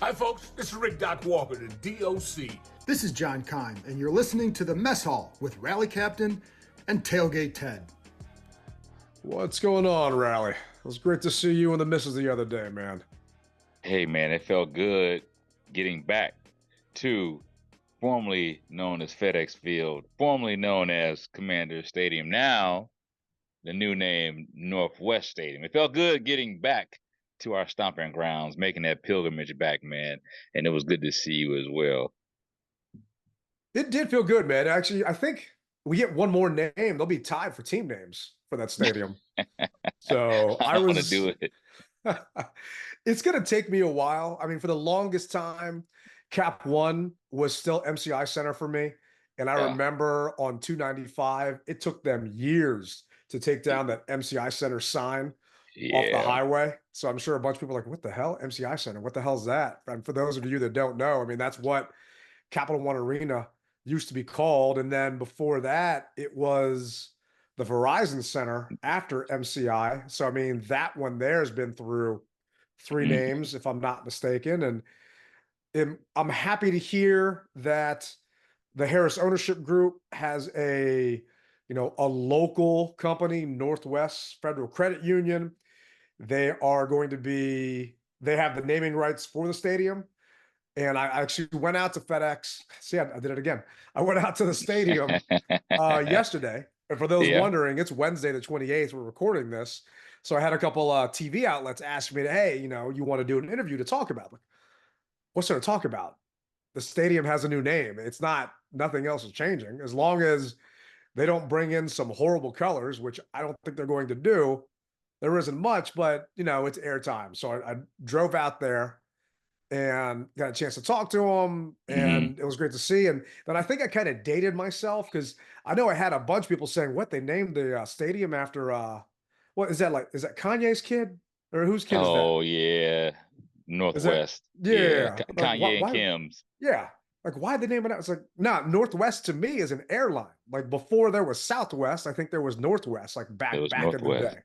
Hi, folks. This is Rick Doc Walker, the DOC. This is John Kime, and you're listening to the Mess Hall with Rally Captain and Tailgate Ted. What's going on, Rally? It was great to see you and the missus the other day, man. Hey man, it felt good getting back to formerly known as FedEx Field, formerly known as Commander Stadium, now the new name Northwest Stadium. It felt good getting back to our stomping grounds, making that pilgrimage back, man. And it was good to see you as well. It did feel good, man. Actually, I think we get one more name. They'll be tied for team names for that stadium. So I want to do it. It's going to take me a while. I mean, for the longest time, Cap One was still MCI Center for me. And I remember on 295, it took them years to take down that MCI Center sign off the highway. So I'm sure a bunch of people are like, what the hell? MCI Center? What the hell's that? And for those of you that don't know, I mean, that's what Capital One Arena used to be called. And then before that, it was the Verizon Center after MCI. So, I mean, that one there has been through three names, if I'm not mistaken. And I'm happy to hear that the Harris ownership group has a local company, Northwest Federal Credit Union. They have the naming rights for the stadium. And I actually went out to FedEx. See, I did it again. I went out to the stadium yesterday. And for those wondering, it's Wednesday the 28th. We're recording this. So I had a couple TV outlets ask me, hey, you want to do an interview to talk about? Like, what's there to talk about? The stadium has a new name. It's not, nothing else is changing. As long as they don't bring in some horrible colors, which I don't think they're going to do, there isn't much, but, it's airtime. So I drove out there and got a chance to talk to him, and it was great to see. And then I think I kind of dated myself because I know I had a bunch of people saying, what, they named the stadium after, what is that, like, is that Kanye's kid? Or whose kid is that? Oh, yeah. Northwest. Yeah. Like, Kanye and Kim's. Yeah. Like, why did they name it out? It's like, Northwest to me is an airline. Like, before there was Southwest, I think there was Northwest, like back in the day.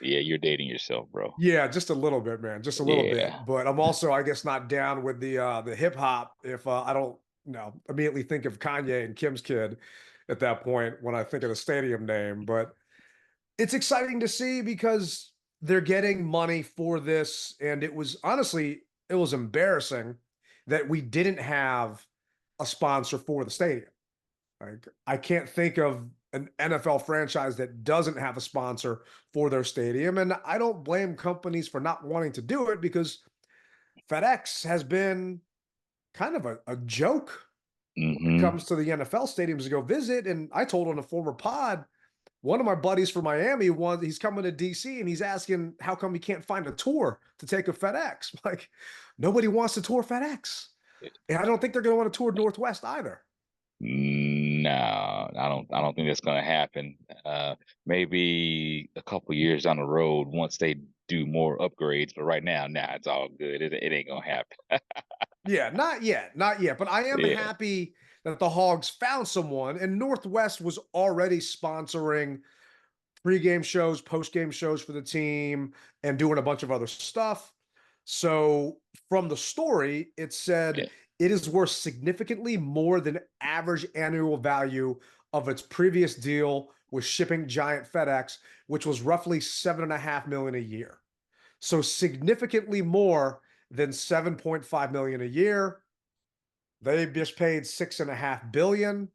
Yeah, you're dating yourself, bro. Yeah, just a little bit, man. Just a little bit. But I'm also, I guess, not down with the hip hop if I don't, immediately think of Kanye and Kim's kid at that point when I think of the stadium name. But it's exciting to see because they're getting money for this. And it was embarrassing that we didn't have a sponsor for the stadium. Like, I can't think of an NFL franchise that doesn't have a sponsor for their stadium. And I don't blame companies for not wanting to do it because FedEx has been kind of a joke when it comes to the NFL stadiums to go visit. And I told on a former pod, one of my buddies from Miami, he's coming to DC and he's asking how come he can't find a tour to take a FedEx. Like, nobody wants to tour FedEx. And I don't think they're going to want to tour Northwest either. No, I don't think that's going to happen. Maybe a couple years down the road once they do more upgrades, but right now, it's all good. It ain't going to happen. Yeah, not yet. But I am happy that the Hogs found someone, and Northwest was already sponsoring pre-game shows, post-game shows for the team, and doing a bunch of other stuff. So from the story, it said it is worth significantly more than average annual value of its previous deal with shipping giant FedEx, which was roughly $7.5 million a year. So significantly more than $7.5 million a year. They just paid $6.5 billion.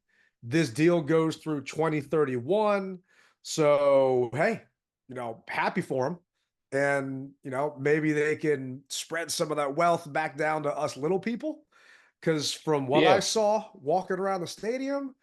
This deal goes through 2031. So, hey, happy for them. And, maybe they can spread some of that wealth back down to us little people. Because from what I saw walking around the stadium,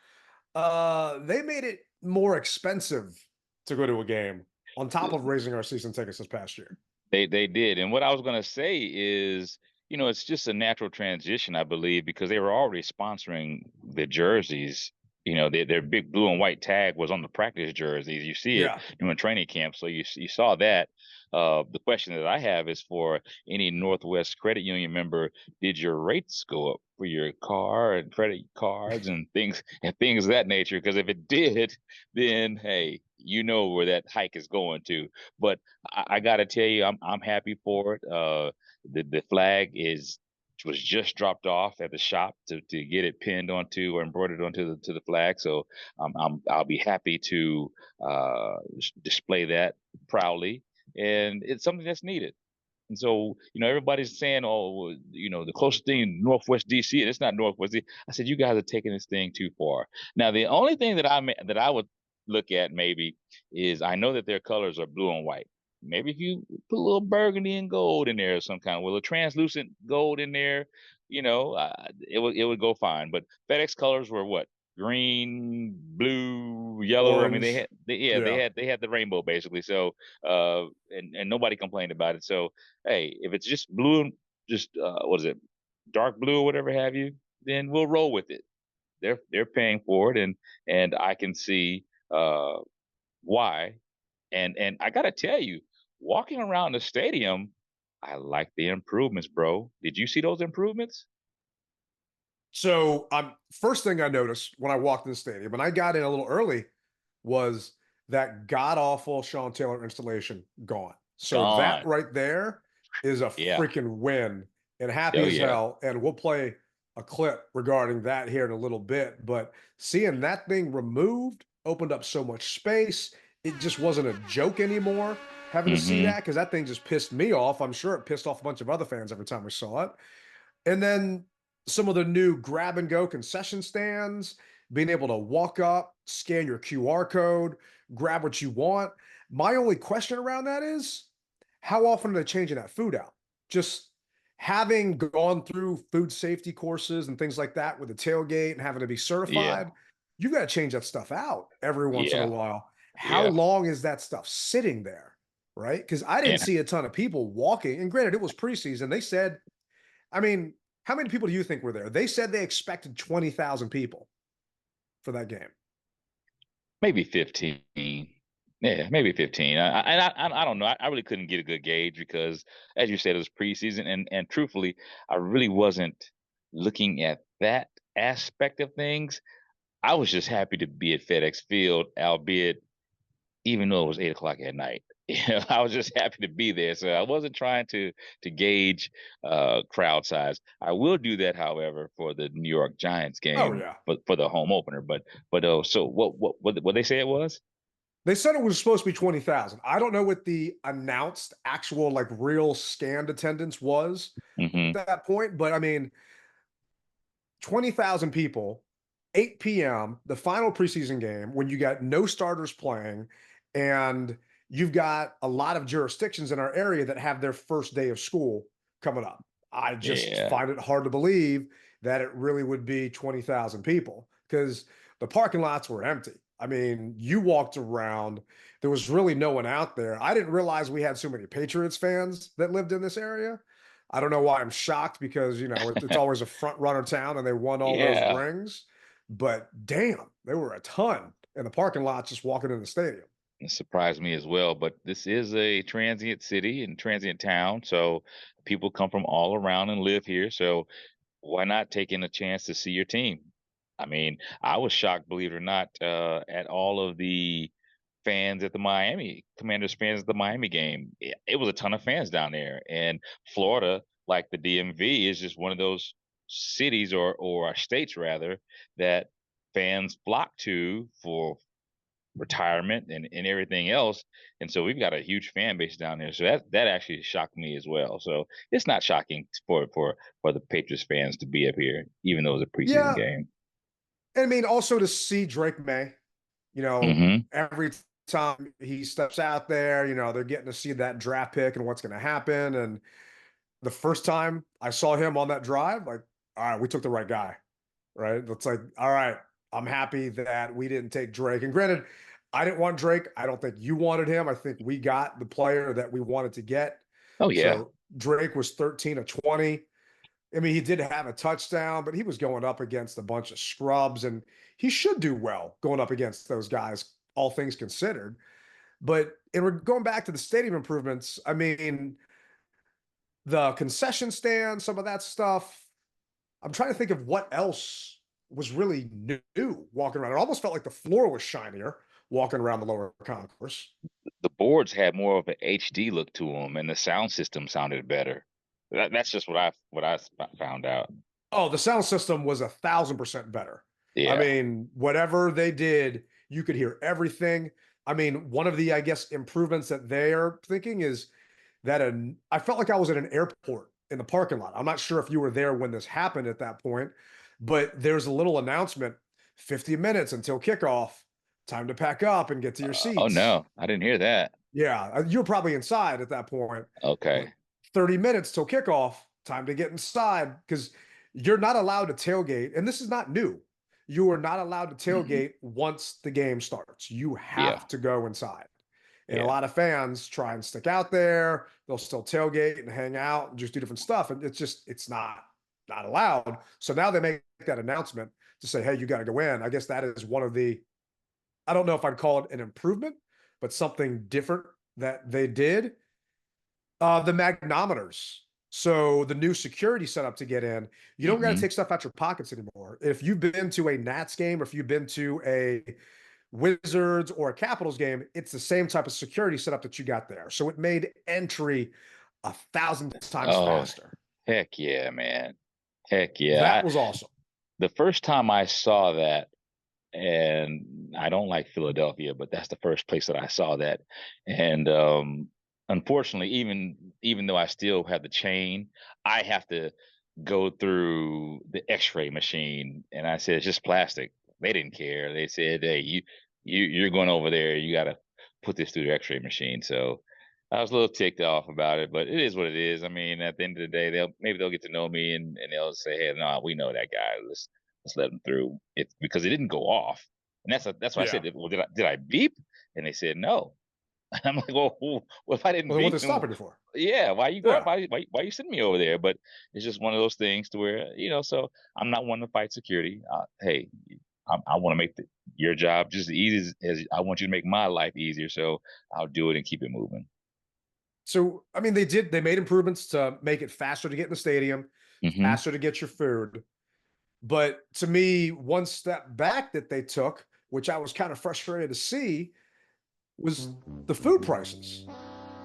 they made it more expensive to go to a game on top of raising our season tickets this past year. They did. And what I was going to say is, it's just a natural transition, I believe, because they were already sponsoring the jerseys. Their big blue and white tag was on the practice jerseys. You see it during training camp. So you saw that. The question that I have is for any Northwest Credit Union member, did your rates go up for your car and credit cards and things of that nature? Because if it did, then hey, where that hike is going to. But I got to tell you, I'm happy for it. The flag is was just dropped off at the shop to get it pinned onto or embroidered onto the flag. So I'll be happy to display that proudly, and it's something that's needed. And so, everybody's saying, oh, well, the closest thing Northwest DC, and it's not Northwest DC. I said, you guys are taking this thing too far. Now, the only thing that I would look at maybe is I know that their colors are blue and white. Maybe if you put a little burgundy and gold in there or some kind of, with a translucent gold in there, it would go fine. But FedEx colors were what? Green, blue, yellow. I mean, Orange. they had the rainbow basically. So, and nobody complained about it. So, hey, if it's just blue, just what is it, dark blue or whatever have you, then we'll roll with it. They're paying for it, and I can see why. And I gotta tell you, walking around the stadium, I like the improvements, bro. Did you see those improvements? So, first thing I noticed when I walked in the stadium, and I got in a little early, was that god awful Sean Taylor installation gone. So that Gone. right there is a Yeah. freaking win, and happy Oh as yeah. hell. And we'll play a clip regarding that here in a little bit. But seeing that thing removed opened up so much space. It just wasn't a joke anymore having to see Mm-hmm. that, because that thing just pissed me off. I'm sure it pissed off a bunch of other fans every time we saw it. And then some of the new grab and go concession stands, being able to walk up, scan your QR code, grab what you want. My only question around that is, how often are they changing that food out? Just having gone through food safety courses and things like that with the tailgate and having to be Yeah. certified, you got to change that stuff out every once in a Yeah. while. How Yeah. long is that stuff sitting there? Right? Because I didn't And see a ton of people walking. And granted, it was preseason. They said, I mean, how many people do you think were there? They said they expected 20,000 people for that game. maybe 15. Yeah, maybe 15. I don't know. I really couldn't get a good gauge because, as you said, it was preseason, and truthfully, I really wasn't looking at that aspect of things. I was just happy to be at FedEx Field, albeit even though it was 8 o'clock at night. I was just happy to be there. So I wasn't trying to gauge crowd size. I will do that, however, for the New York Giants Oh game yeah. for the home opener. But so what they say it was? They said it was supposed to be 20,000. I don't know what the announced actual like real scanned attendance was at Hmm. that point, but I mean 20,000 people, 8 p.m., the final preseason game when you got no starters playing and you've got a lot of jurisdictions in our area that have their first day of school coming up. I just Yeah. find it hard to believe that it really would be 20,000 people because the parking lots were empty. I mean, you walked around, there was really no one out there. I didn't realize we had so many Patriots fans that lived in this area. I don't know why I'm shocked because, it's always a front runner town and they won all those Yeah. rings. But damn, there were a ton in the parking lot just walking in the stadium. It surprised me as well, but this is a transient city and transient town, so people come from all around and live here. So why not take in a chance to see your team? I mean, I was shocked, believe it or not, at all of the fans at the Miami Commanders fans at the Miami game. It was a ton of fans down there, and Florida, like the DMV, is just one of those cities or states rather that fans flock to for retirement and everything else. And so we've got a huge fan base down there. So that actually shocked me as well. So it's not shocking for the Patriots fans to be up here, even though it's a preseason Yeah. game. And I mean, also to see Drake May, Hmm. every time he steps out there, they're getting to see that draft pick and what's going to happen. And the first time I saw him on that drive, like, all right, we took the right guy, right? It's like, all right, I'm happy that we didn't take Drake. And granted, I didn't want Drake. I don't think you wanted him. I think we got the player that we wanted to get. Oh yeah. So Drake was 13 of 20. I mean, he did have a touchdown, but he was going up against a bunch of scrubs, and he should do well going up against those guys, all things considered. But we're going back to the stadium improvements. I mean, the concession stand, some of that stuff. I'm trying to think of what else was really new walking around. It almost felt like the floor was shinier walking around the lower concourse. The boards had more of an HD look to them, and the sound system sounded better. That's just what I found out. Oh, the sound system was 1,000% better. I Yeah. mean, whatever they did, you could hear everything. I mean, one of the, I guess, improvements that they're thinking is that I felt like I was at an airport in the parking lot. I'm not sure if you were there when this happened at that point, but there's a little announcement, 50 minutes until kickoff, time to pack up and get to your Oh seats. no, I didn't hear that. Yeah, you were probably inside at that point, but Okay. 30 minutes till kickoff, time to get inside because you're not allowed to tailgate. And this is not new. You are not allowed to Hmm. tailgate once the game starts. You Yeah. have to go inside. And a Yeah. lot of fans try and stick out there. They'll still tailgate and hang out and just do different stuff. And it's not allowed. So now they make that announcement to say, hey, you got to go in. I guess that is one of the, I don't know if I'd call it an improvement, but something different that they did. The magnometers. So the new security setup to get in, you don't got to Hmm. take stuff out your pockets anymore. If you've been to a Nats game, or if you've been to a Wizards or a Capitals game, it's the same type of security setup that you got there. So it made entry 1,000 times Oh, faster. heck yeah, man. Heck yeah. That was awesome. The first time I saw that, and I don't like Philadelphia, but that's the first place that I saw that. And unfortunately, even though I still have the chain, I have to go through the X-ray machine. And I said, it's just plastic. They didn't care. They said, hey, you're going over there. You got to put this through the X-ray machine. So I was a little ticked off about it, but it is what it is. I mean, at the end of the day, they'll get to know me, and they'll say, hey, no, we know that guy. Let's let them through. It because it didn't go off, and that's why I Yeah. said, well, did I beep? And they said no. I'm like, well, if I didn't Well, what beep, they then stopping you for? yeah, why you going? Yeah. Why you sending me over there? But it's just one of those things to where so I'm not one to fight security. Hey, I want to make your job just as easy as I want you to make my life easier. So I'll do it and keep it moving. So, I mean, they made improvements to make it faster to get in the stadium, Hmm. faster to get your food. But to me, one step back that they took, which I was kind of frustrated to see, was the food prices,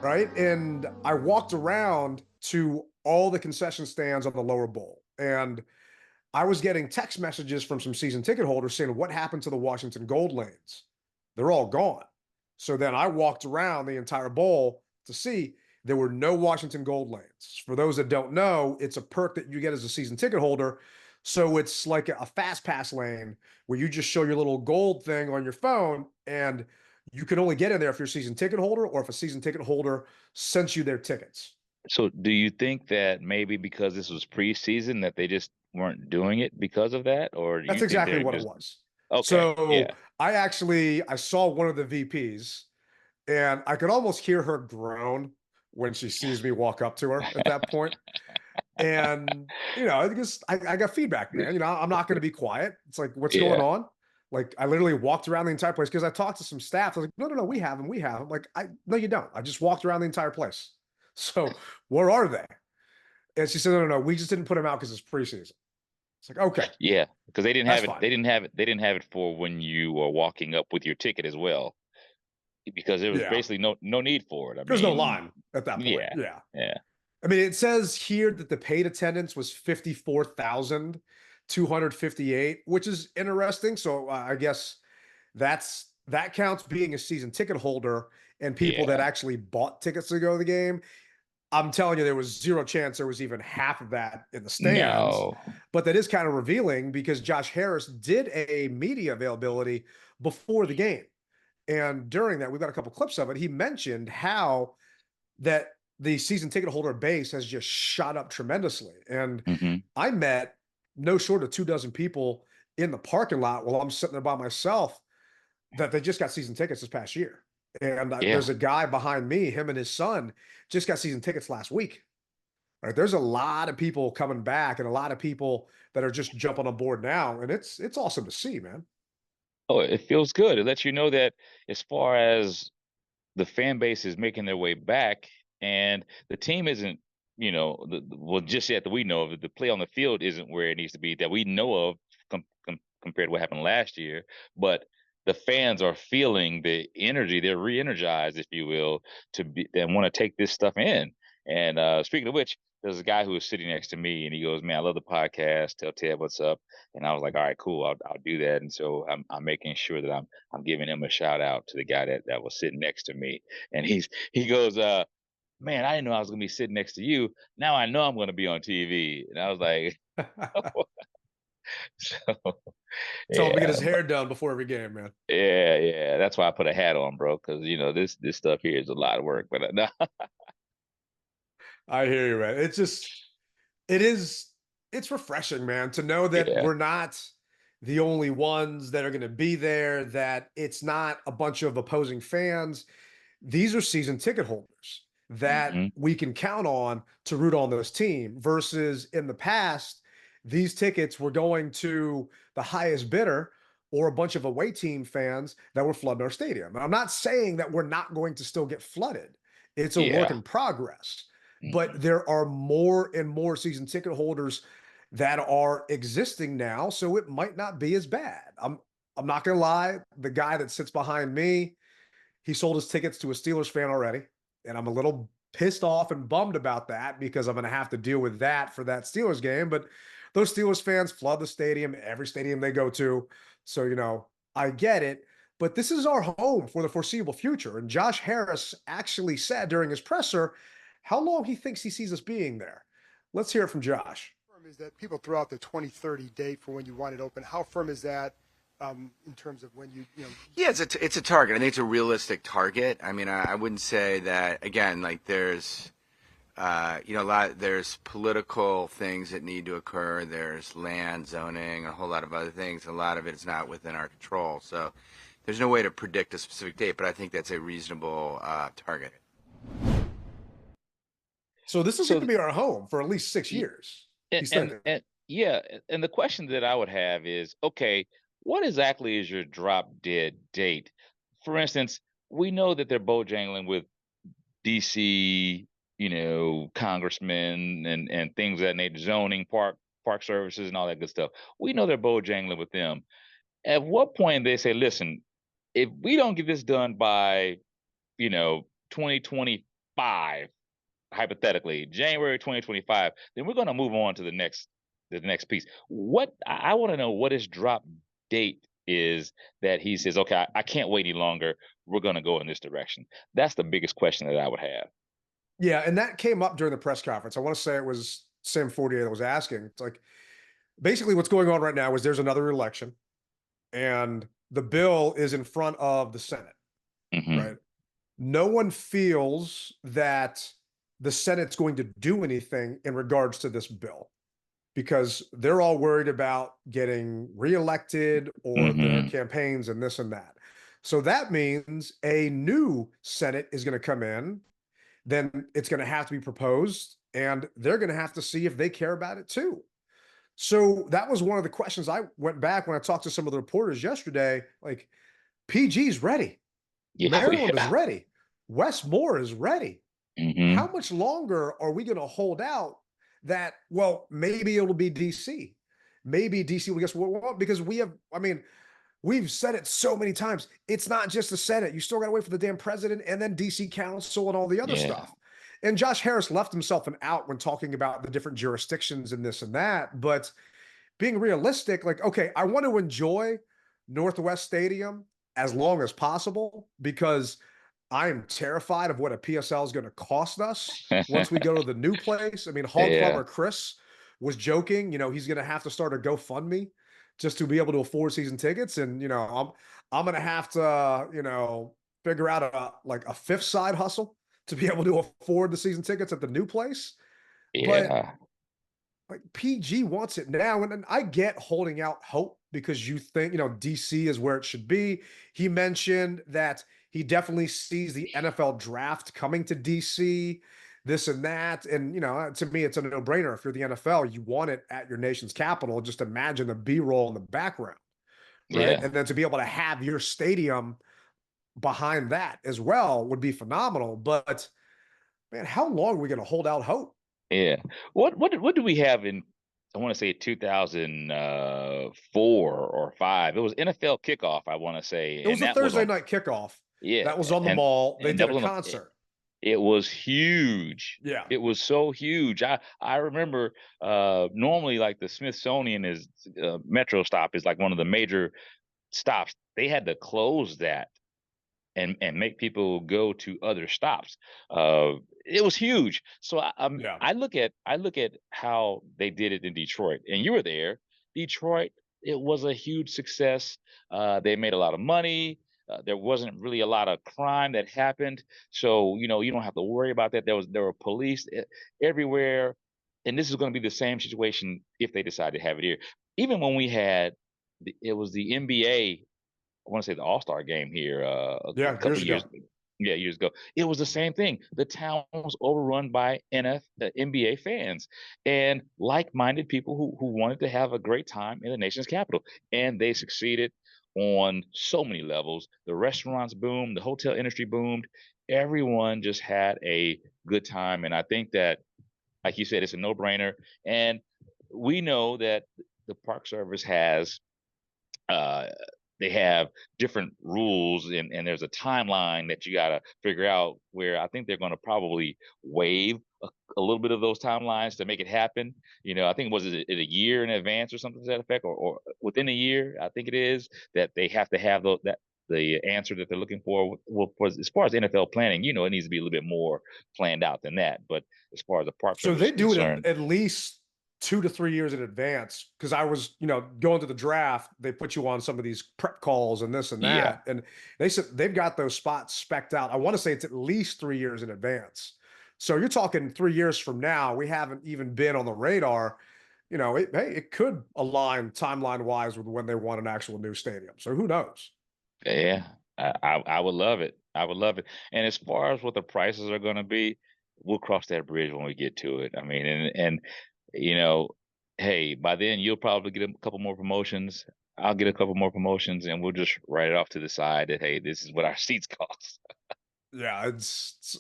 right? And I walked around to all the concession stands on the lower bowl, and I was getting text messages from some season ticket holders saying, what happened to the Washington Gold lanes? They're all gone. So then I walked around the entire bowl to see there were no Washington Gold lanes. For those that don't know, it's a perk that you get as a season ticket holder. So it's like a fast pass lane where you just show your little gold thing on your phone, and you can only get in there if you're a season ticket holder or if a season ticket holder sends you their tickets. So do you think that maybe because this was preseason that they just weren't doing it because of that, or do That's you think exactly they're what it just was. okay? So Yeah. I saw one of the VPs, and I could almost hear her groan when she sees me walk up to her at that point. And I guess I got feedback, man. I'm not going to be quiet. It's like, what's going Yeah. on? Like, I literally walked around the entire place because I talked to some staff. I was like, no, no, no, we have them. We have them. Like, no, you don't. I just walked around the entire place. So where are they? And she said, no, no, no, we just didn't put them out because it's preseason. It's like, okay, Yeah, because they didn't that's have it. fine. They didn't have it. They didn't have it for when you were walking up with your ticket as well, because there was Yeah. basically no need for it. I There's no mean, line at that point. yeah, Yeah. yeah, I mean, it says here that the paid attendance was 54,258, which is interesting. So I guess that counts being a season ticket holder and people that yeah. actually bought tickets to go to the game. I'm telling you, there was zero chance there was even half of that in the stands. No. But that is kind of revealing because Josh Harris did a media availability before the game. And during that, we've got a couple clips of it. He mentioned how that the season ticket holder base has just shot up tremendously. And Hmm. I met no short of 2 dozen people in the parking lot while I'm sitting there by myself that they just got season tickets this past year. And Yeah. there's a guy behind me, him and his son just got season tickets last week. Right? There's a lot of people coming back and a lot of people that are just jumping on board now. And it's awesome to see, man. Oh, it feels good. It lets you know that as far as the fan base is making their way back, and the team isn't, well, just yet that we know of, the play on the field isn't where it needs to be that we know of compared to what happened last year. But the fans are feeling the energy; they're re-energized, if you will, to be and want to take this stuff in. And speaking of which, there's a guy who was sitting next to me, and he goes, "Man, I love the podcast. Tell Ted what's up." And I was like, "All right, cool. I'll do that." And so I'm making sure that I'm giving him a shout out to the guy that was sitting next to me. And he goes, "Man, I didn't know I was gonna be sitting next to you. Now I know I'm gonna be on TV." And I was like, so Tell him to get yeah, his hair done before every game, man. yeah. That's why I put a hat on, bro, because this stuff here is a lot of work. But no, I hear you, man. It's refreshing, man, to know that yeah, we're not the only ones that are going to be there, that it's not a bunch of opposing fans. These are season ticket holders that hmm, we can count on to root on this team versus in the past, these tickets were going to the highest bidder or a bunch of away team fans that were flooding our stadium. And I'm not saying that we're not going to still get flooded. It's a work yeah, in progress, but hmm, there are more and more season ticket holders that are existing now, so it might not be as bad. I'm not gonna lie, the guy that sits behind me, he sold his tickets to a Steelers fan already, and I'm a little pissed off and bummed about that because I'm going to have to deal with that for that Steelers game. But those Steelers fans flood the stadium, every stadium they go to. So, I get it. But this is our home for the foreseeable future. And Josh Harris actually said during his presser how long he thinks he sees us being there. Let's hear it from Josh. Is that people throw out the 2030 date for when you want it open? How firm is that in terms of when you know? Yeah, it's a target. I think it's a realistic target. I mean, I wouldn't say that again. Like there's, there's political things that need to occur. There's land zoning, a whole lot of other things. A lot of it is not within our control. So there's no way to predict a specific date. But I think that's a reasonable target. So this is going to be our home for at least 6 years. and yeah, and the question that I would have is, okay, what exactly is your drop dead date? For instance, we know that they're bojangling with DC, congressmen and things of that nature, zoning, park services, and all that good stuff. We know they're bojangling with them. At what point they say, listen, if we don't get this done by 2025, hypothetically January 2025, then we're going to move on to the next piece. What I want to know, what his drop date is that he says, okay, I can't wait any longer, we're going to go in this direction. That's the biggest question that I would have. Yeah, and that came up during the press conference. I want to say it was Sam Fortier that was asking. It's like, basically what's going on right now is there's another election and the bill is in front of the Senate, Hmm. right? No one feels that the Senate's going to do anything in regards to this bill because they're all worried about getting reelected or their Hmm. campaigns and this and that. So that means a new Senate is going to come in, then it's going to have to be proposed, and they're going to have to see if they care about it too. So that was one of the questions I went back when I talked to some of the reporters yesterday. Like, PG's ready, Yeah, Maryland is yeah. ready, Westmore is ready. Hmm. How much longer are we going to hold out that, well, maybe it'll be DC? Maybe DC will guess what we want because we've said it so many times. It's not just the Senate. You still got to wait for the damn president and then DC Council and all the other Yeah, stuff. And Josh Harris left himself an out when talking about the different jurisdictions and this and that. But being realistic, like, okay, I want to enjoy Northwest Stadium as long as possible because I am terrified of what a PSL is going to cost us once we go to the new place. I mean, Hog yeah, Farmer Chris was joking, he's going to have to start a GoFundMe just to be able to afford season tickets. And, I'm going to have to, figure out a fifth side hustle to be able to afford the season tickets at the new place. But yeah, like PG wants it now. And I get holding out hope because you think, DC is where it should be. He mentioned that he definitely sees the NFL draft coming to DC, this and that. And, to me, it's a no brainer. If you're the NFL, you want it at your nation's capital. Just imagine the B-roll in the background, right? yeah, And then to be able to have your stadium behind that as well would be phenomenal. But man, how long are we going to hold out hope? yeah. What do we have in? I want to say 2004 or five. It was NFL kickoff, I want to say, It was and a that was Thursday on. night kickoff. Yeah, That was on the and mall. They and that did a was on. concert. It was huge. Yeah. It was so huge. I remember normally like the Smithsonian is Metro stop is like one of the major stops. They had to close that and make people go to other stops. It was huge. So Yeah. I look at how they did it in Detroit, and you were there. Detroit, it was a huge success. They made a lot of money. There wasn't really a lot of crime that happened, so you don't have to worry about that. There were police everywhere, and this is going to be the same situation if they decide to have it here. Even when we had, it was the NBA. I want to say the All-Star game here a Yeah. couple Years of ago. years ago. It was the same thing. The town was overrun by NBA fans and like-minded people who wanted to have a great time in the nation's capital, and they succeeded on so many levels. The restaurants boomed, the hotel industry boomed. Everyone just had a good time, and I think that, like you said, it's a no-brainer. And we know that the Park Service has uh, they have different rules and there's a timeline that you got to figure out, where I think they're going to probably waive a little bit of those timelines to make it happen. I think was it a year in advance or something to that effect, or within a year, I think it is, that they have to have the answer that they're looking for. Well, as far as NFL planning, it needs to be a little bit more planned out than that. But as far as the Park So Service they is do it concerned, at least 2 to 3 years in advance. Because I was, going to the draft, they put you on some of these prep calls and this and yeah, that, and they said they've got those spots specced out. I want to say it's at least 3 years in advance. So you're talking 3 years from now. We haven't even been on the radar. It could align timeline wise with when they want an actual new stadium. So who knows? yeah, I would love it. I would love it. And as far as what the prices are going to be, we'll cross that bridge when we get to it. I mean, and you know, hey, by then you'll probably get a couple more promotions. I'll get a couple more promotions, and we'll just write it off to the side that, hey, this is what our seats cost. Yeah, it's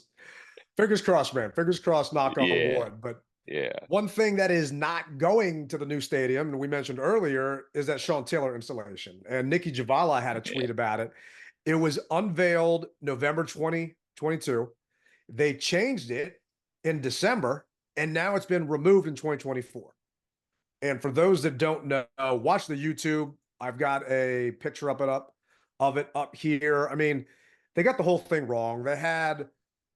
fingers crossed, man. Fingers crossed, knock on the Yeah, wood. But yeah, one thing that is not going to the new stadium, and we mentioned earlier, is that Sean Taylor installation. And Nikki Javala had a yeah. tweet about it. It was unveiled November 2022. They changed it in December, and now it's been removed in 2024. And for those that don't know, watch the YouTube. I've got a picture of it up here. I mean, they got the whole thing wrong. They had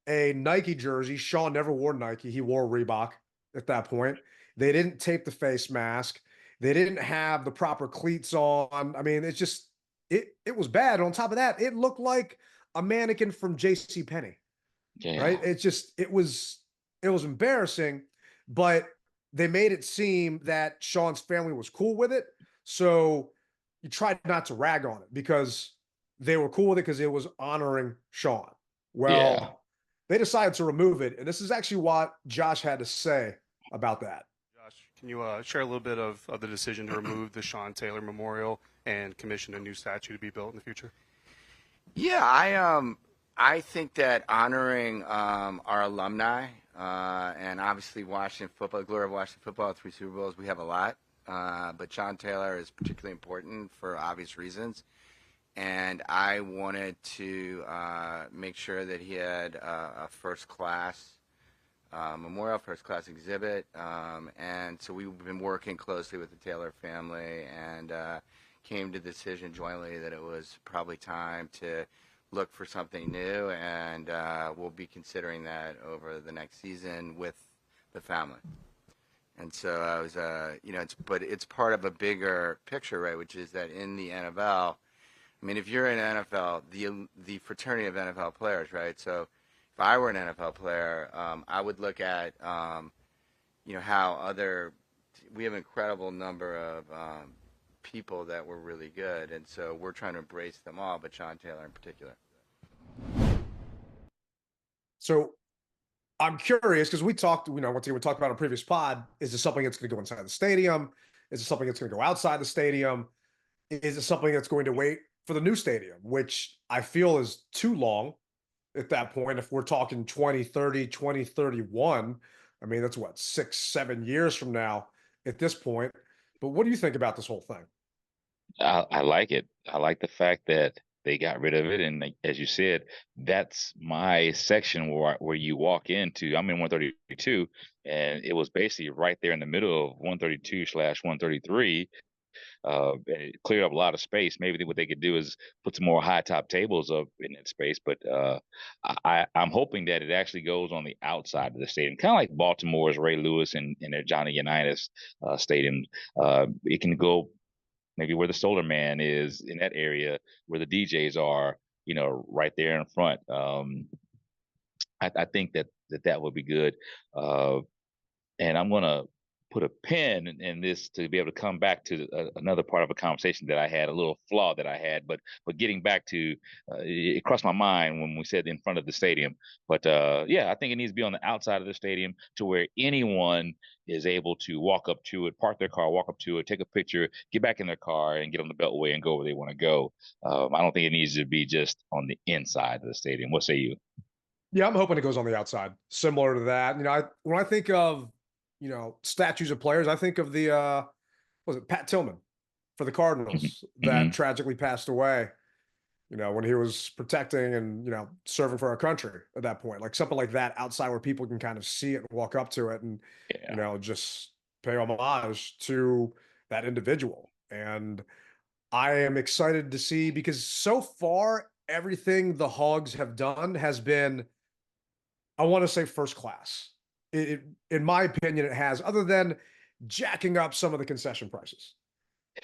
a Nike jersey. Sean never wore Nike. He wore Reebok at that point. They didn't tape the face mask. They didn't have the proper cleats on. I mean, it's just it was bad. On top of that, it looked like a mannequin from J.C. Penney, right? Yeah. It was embarrassing, but they made it seem that Sean's family was cool with it. So you tried not to rag on it because they were cool with it because it was honoring Sean. Yeah. Well, they decided to remove it. And this is actually what Josh had to say about that. Josh, can you share a little bit of the decision to remove the Sean Taylor Memorial and commission a new statue to be built in the future? Yeah, I think that honoring our alumni and obviously Washington football, the glory of Washington football, 3 Super Bowls, we have a lot. But Sean Taylor is particularly important for obvious reasons. And I wanted to make sure that he had a first-class memorial, first-class exhibit. And so we've been working closely with the Taylor family and came to the decision jointly that it was probably time to look for something new, and we'll be considering that over the next season with the family. And so I was, but it's part of a bigger picture, right? Which is that in the NFL, I mean, if you're in NFL, the fraternity of NFL players, right? So if I were an NFL player, I would look at, how we have an incredible number of people that were really good, and so we're trying to embrace them all, but Sean Taylor in particular. So I'm curious because we talked, once again, we talked about on a previous pod. Is this something that's going to go inside the stadium? Is it something that's going to go outside the stadium? Is it something that's going to wait for the new stadium, which I feel is too long at that point? If we're talking 2030, 2031, I mean, that's what, 6-7 years from now at this point. But what do you think about this whole thing? I like it. I like the fact that they got rid of it, and as you said, that's my section where you walk into. I'm in 132, and it was basically right there in the middle of 132/133. And it cleared up a lot of space. Maybe what they could do is put some more high top tables up in that space. But I'm hoping that it actually goes on the outside of the stadium, kind of like Baltimore's Ray Lewis and their Johnny Unitas stadium. It can go maybe where the Solar Man is in that area, where the DJs are, right there in front. I think that would be good. And I'm going to put a pin in this to be able to come back to another part of a conversation that I had, a little flaw that I had, but getting back to it crossed my mind when we said in front of the stadium. But yeah, I think it needs to be on the outside of the stadium to where anyone is able to walk up to it, park their car, walk up to it, take a picture, get back in their car, and get on the Beltway and go where they want to go. I don't think it needs to be just on the inside of the stadium. What say you? Yeah, I'm hoping it goes on the outside, similar to that. When I think of statues of players, I think of the was it Pat Tillman for the Cardinals that tragically passed away, when he was protecting and, serving for our country at that point. Like something like that outside where people can kind of see it and walk up to it and, just pay homage to that individual. And I am excited to see, because so far everything the Hogs have done has been, I want to say, first class. In my opinion, it has, other than jacking up some of the concession prices.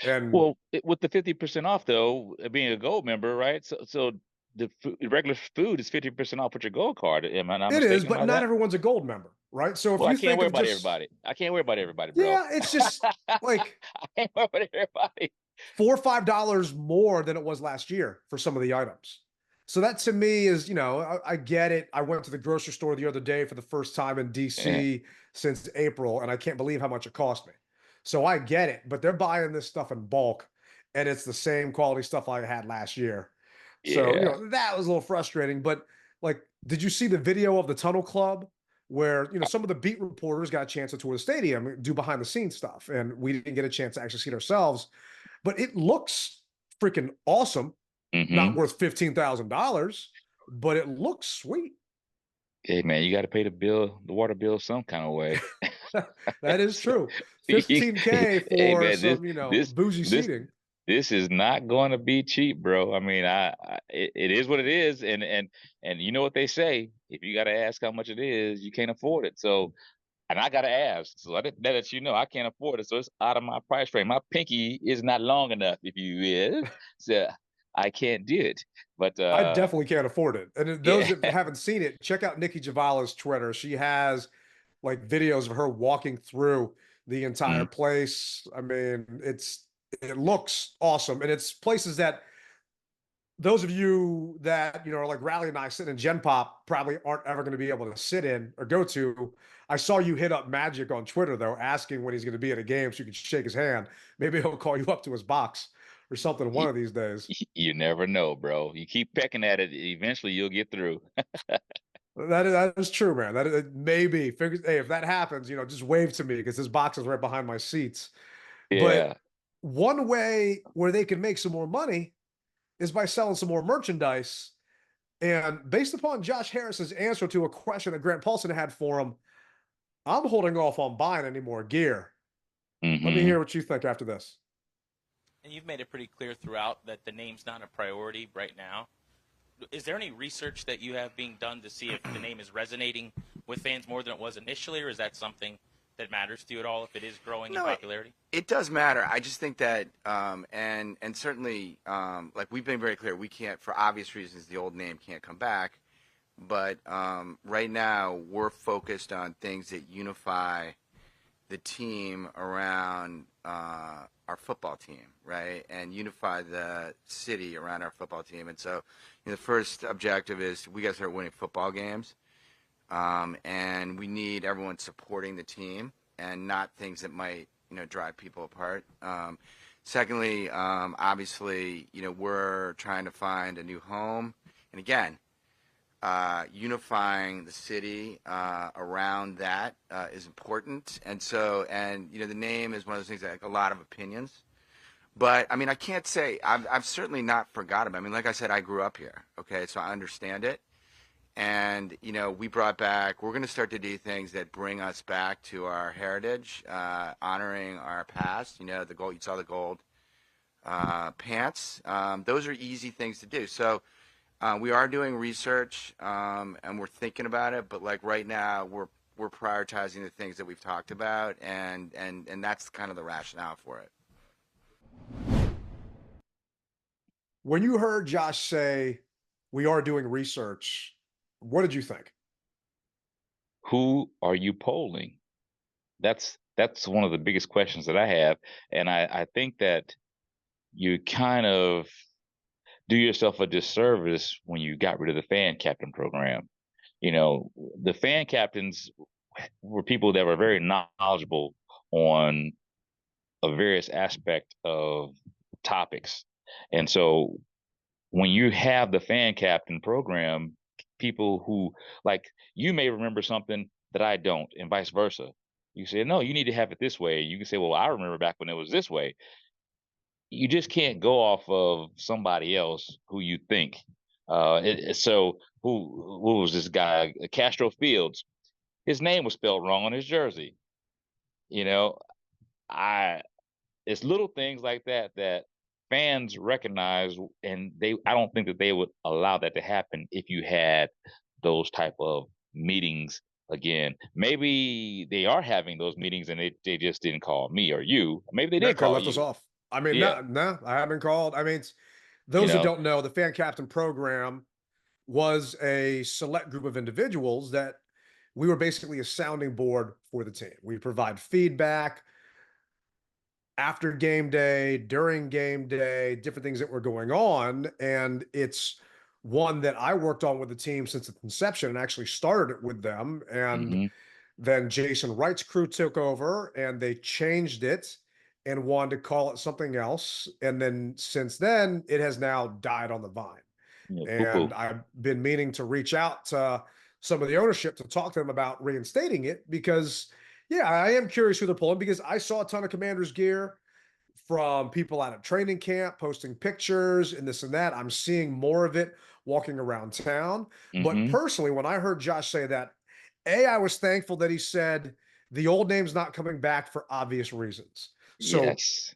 And well, with the 50% off though, being a gold member, right? So the regular food is 50% off with your gold card. Am I not it mistaken is, but by not that? everyone's a gold member, right? So if Well, I you can't think worry of about just, everybody. I can't worry about everybody, bro. yeah, it's just like I can't worry about everybody. $4 or $5 more than it was last year for some of the items. So that to me is, I get it. I went to the grocery store the other day for the first time in DC since April, and I can't believe how much it cost me. So I get it, but they're buying this stuff in bulk, and it's the same quality stuff I had last year. So, Yeah. that was a little frustrating. But like, did you see the video of the Tunnel Club where, some of the beat reporters got a chance to tour the stadium, do behind the scenes stuff, and we didn't get a chance to actually see it ourselves, but it looks freaking awesome. Not worth $15,000, but it looks sweet. Hey man, you got to pay the water bill some kind of way. That is So, true. $15K hey for man, some, this bougie this seating. this is not going to be cheap, bro. I mean, it is what it is, and you know what they say: if you got to ask how much it is, you can't afford it. So, and I got to ask, so that lets you know I can't afford it. So it's out of my price range. My pinky is not long enough, if you will. So I can't do it. But I definitely can't afford it. And those yeah. that haven't seen it, check out Nikki Javala's Twitter. She has like videos of her walking through the entire place. I mean, it looks awesome. And it's places that those of you that, are like Rally and I sitting in Gen Pop probably aren't ever going to be able to sit in or go to. I saw you hit up Magic on Twitter, though, asking when he's going to be at a game so you can shake his hand. Maybe he'll call you up to his box or something one of these days. You never know, bro. You keep pecking at it, eventually you'll get through. That is true, man. That is, maybe. Hey, if that happens, just wave to me because his box is right behind my seats. But Yeah. one way where they can make some more money is by selling some more merchandise. And based upon Josh Harris's answer to a question that Grant Paulson had for him, I'm holding off on buying any more gear. Let me hear what you think after this. And you've made it pretty clear throughout that the name's not a priority right now. Is there any research that you have being done to see if the name is resonating with fans more than it was initially, or is that something that matters to you at all if it is growing in popularity? It does matter. I just think that, and certainly, like we've been very clear, we can't, for obvious reasons, the old name can't come back. But right now, we're focused on things that unify the team around our football team, right? And unify the city around our football team. And so the first objective is we got to start winning football games. And we need everyone supporting the team and not things that might, drive people apart. Secondly, obviously, we're trying to find a new home. And again, unifying the city around that is important. And so, the name is one of those things that a lot of opinions. But I mean, I can't say I've certainly not forgot him. I mean, like I said, I grew up here. Okay, so I understand it. And we brought back. We're going to start to do things that bring us back to our heritage, honoring our past. The gold. You saw the gold pants. Those are easy things to do. So we are doing research, and we're thinking about it. But like right now, we're prioritizing the things that we've talked about, and that's kind of the rationale for it. When you heard Josh say we are doing research, what did you think? Who are you polling? That's one of the biggest questions that I have, and I think that you kind of do yourself a disservice when you got rid of the fan captain program. The fan captains were people that were very knowledgeable on a various aspect of topics. And so when you have the fan captain program, people who, like, you may remember something that I don't, and vice versa. You say, no, you need to have it this way. You can say, well, I remember back when it was this way. You just can't go off of somebody else who you think. So who was this guy? Castro Fields. His name was spelled wrong on his jersey. I It's little things like that fans recognize, and I don't think that they would allow that to happen if you had those type of meetings again. Maybe they are having those meetings and they just didn't call me or you. Maybe they did Could call left us you. off. I mean, Yeah. no, I haven't called. I mean, those that don't know, the fan captain program was a select group of individuals that we were basically a sounding board for the team. We provide feedback after game day, during game day, different things that were going on. And it's one that I worked on with the team since its inception and actually started it with them. And then Jason Wright's crew took over and they changed it and wanted to call it something else. And then since then, it has now died on the vine. And I've been meaning to reach out to some of the ownership to talk to them about reinstating it because, yeah, I am curious who they're pulling because I saw a ton of Commanders gear from people out at training camp posting pictures and this and that. I'm seeing more of it walking around town. But personally, when I heard Josh say that, I was thankful that he said the old name's not coming back for obvious reasons. So Yes.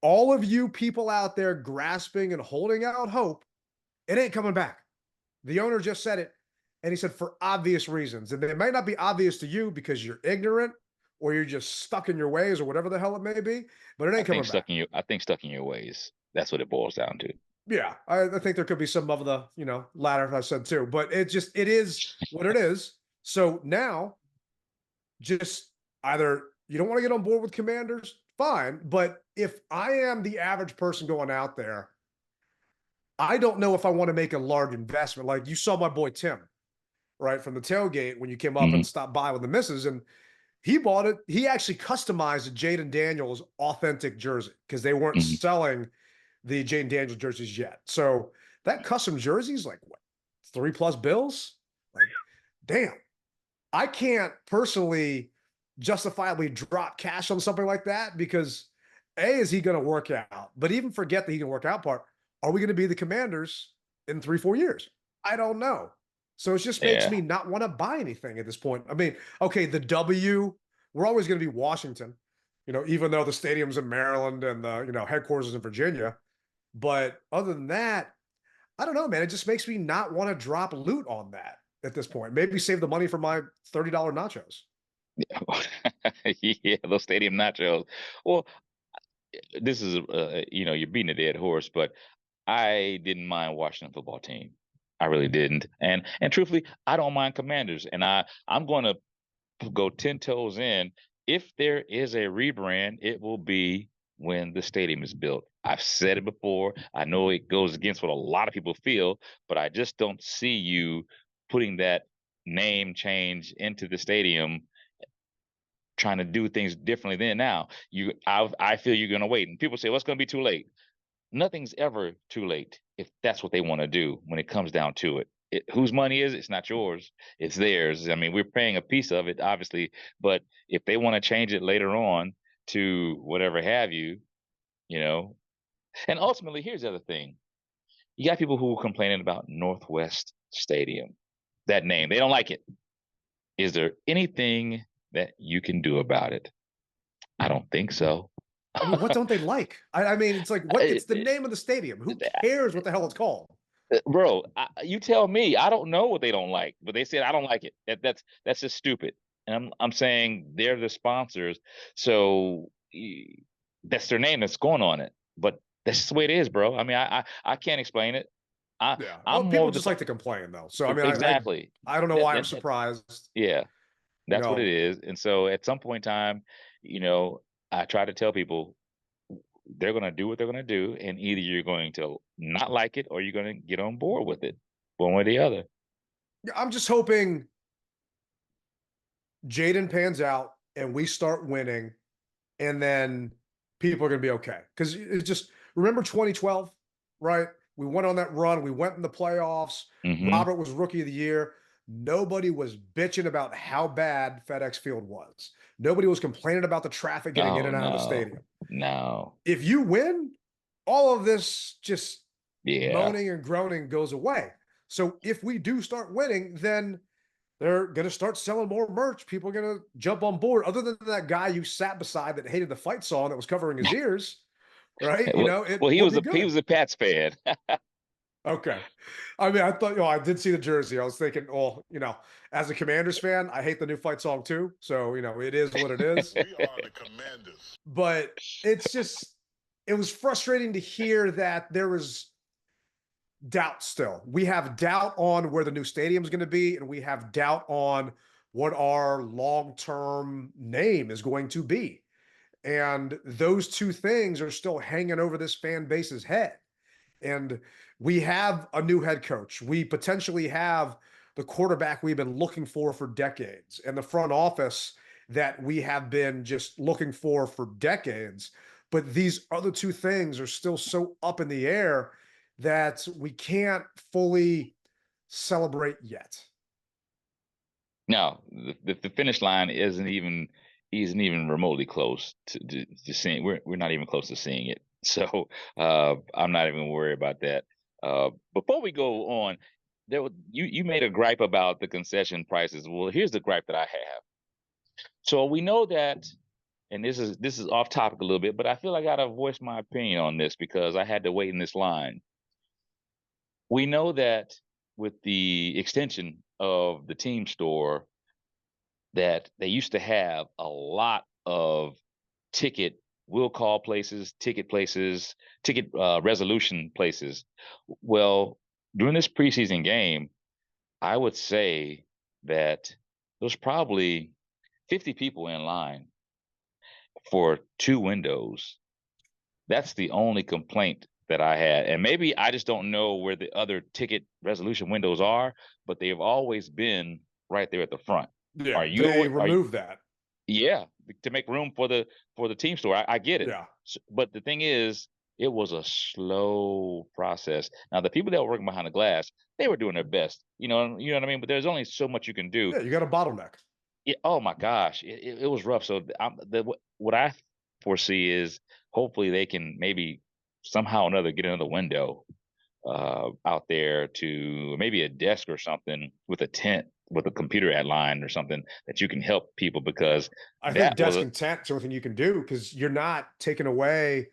all of you people out there grasping and holding out hope, it ain't coming back. The owner just said it, and he said for obvious reasons. And it might not be obvious to you because you're ignorant or you're just stuck in your ways or whatever the hell it may be, but it ain't coming back. I think stuck in your ways. That's what it boils down to. Yeah, I think there could be some of the, latter I said too, but it is what it is. So now, just either you don't want to get on board with Commanders, fine. But if I am the average person going out there, I don't know if I want to make a large investment. Like you saw my boy Tim, right, from the tailgate when you came up and stopped by with the missus, and he bought it. He actually customized a Jaden Daniels authentic jersey because they weren't selling the Jaden Daniels jerseys yet. So that custom jersey is like what, $3+ bills? Like, damn. I can't personally justifiably drop cash on something like that because is he going to work out? But even forget the he can work out part. Are we going to be the Commanders in 3-4 years? I don't know. So it just makes me not want to buy anything at this point. I mean, okay, the W, we're always going to be Washington, even though the stadium's in Maryland and the, headquarters is in Virginia. But other than that, I don't know, man. It just makes me not want to drop loot on that at this point. Maybe save the money for my $30 nachos. Yeah, those stadium nachos. Well, this is, you're beating a dead horse, but I didn't mind watching the football team. I really didn't. And truthfully, I don't mind Commanders. And I'm going to go 10 toes in. If there is a rebrand, it will be when the stadium is built. I've said it before. I know it goes against what a lot of people feel, but I just don't see you putting that name change into the stadium, trying to do things differently than now. I feel you're going to wait. And people say, well, it's going to be too late. Nothing's ever too late if that's what they want to do when it comes down to it. Whose money is it? It's not yours. It's theirs. I mean, we're paying a piece of it, obviously, but if they want to change it later on to whatever have you, And ultimately, here's the other thing. You got people who are complaining about Northwest Stadium, that name. They don't like it. Is there anything that you can do about it? I don't think so. I mean, what don't they like? I mean, it's like what? It's the name of the stadium. Who cares what the hell it's called? Bro, you tell me. I don't know what they don't like, but they said I don't like it. That's just stupid. And I'm saying they're the sponsors, so that's their name that's going on it. But that's just the way it is, bro. I mean, I can't explain it. Yeah. I'm Well, people more just like to complain, though. So I mean, exactly. I don't know why I'm surprised. Yeah, that's what No. it is. And so at some point in time, I try to tell people they're going to do what they're going to do, and either you're going to not like it or you're going to get on board with it, one way or the other. I'm just hoping Jaden pans out and we start winning, and then people are going to be okay. Because it's just remember 2012, right? We went on that run. We went in the playoffs. Mm-hmm. Robert was rookie of the year. Nobody was bitching about how bad FedEx Field was. Nobody was complaining about the traffic getting in and out of the stadium. No. If you win, all of this just Yeah. moaning and groaning goes away. So if we do start winning, then they're going to start selling more merch. People are going to jump on board. Other than that guy you sat beside that hated the fight song that was covering his ears, right? He was a Pats fan. Okay. I mean, I thought, I did see the jersey. I was thinking, as a Commanders fan, I hate the new fight song too. So, it is what it is. We are the Commanders. But it was frustrating to hear that there was doubt still. We have doubt on where the new stadium is going to be, and we have doubt on what our long-term name is going to be. And those two things are still hanging over this fan base's head. And we have a new head coach. We potentially have the quarterback we've been looking for decades, and the front office that we have been just looking for decades. But these other two things are still so up in the air that we can't fully celebrate yet. No, the finish line isn't even remotely close to seeing. We're not even close to seeing it. So I'm not even worried about that. Before we go on, you made a gripe about the concession prices. Well, here's the gripe that I have. So we know that, and this is off topic a little bit, but I feel I gotta voice my opinion on this because I had to wait in this line. We know that with the extension of the team store, that they used to have a lot of ticket will call places, ticket resolution places. Well, during this preseason game, I would say that there's probably 50 people in line for 2 windows. That's the only complaint that I had. And maybe I just don't know where the other ticket resolution windows are, but they've always been right there at the front. Yeah, they removed that. Yeah, to make room for the team store. I get it. Yeah. But the thing is, it was a slow process. Now, the people that were working behind the glass, they were doing their best. You know what I mean? But there's only so much you can do. Yeah, you got a bottleneck. Yeah, oh my gosh, it was rough. So what I foresee is hopefully they can maybe somehow or another get another window out there to maybe a desk or something with a tent with a computer at line or something that you can help people, because I think desk and tent is something you can do because you're not taking away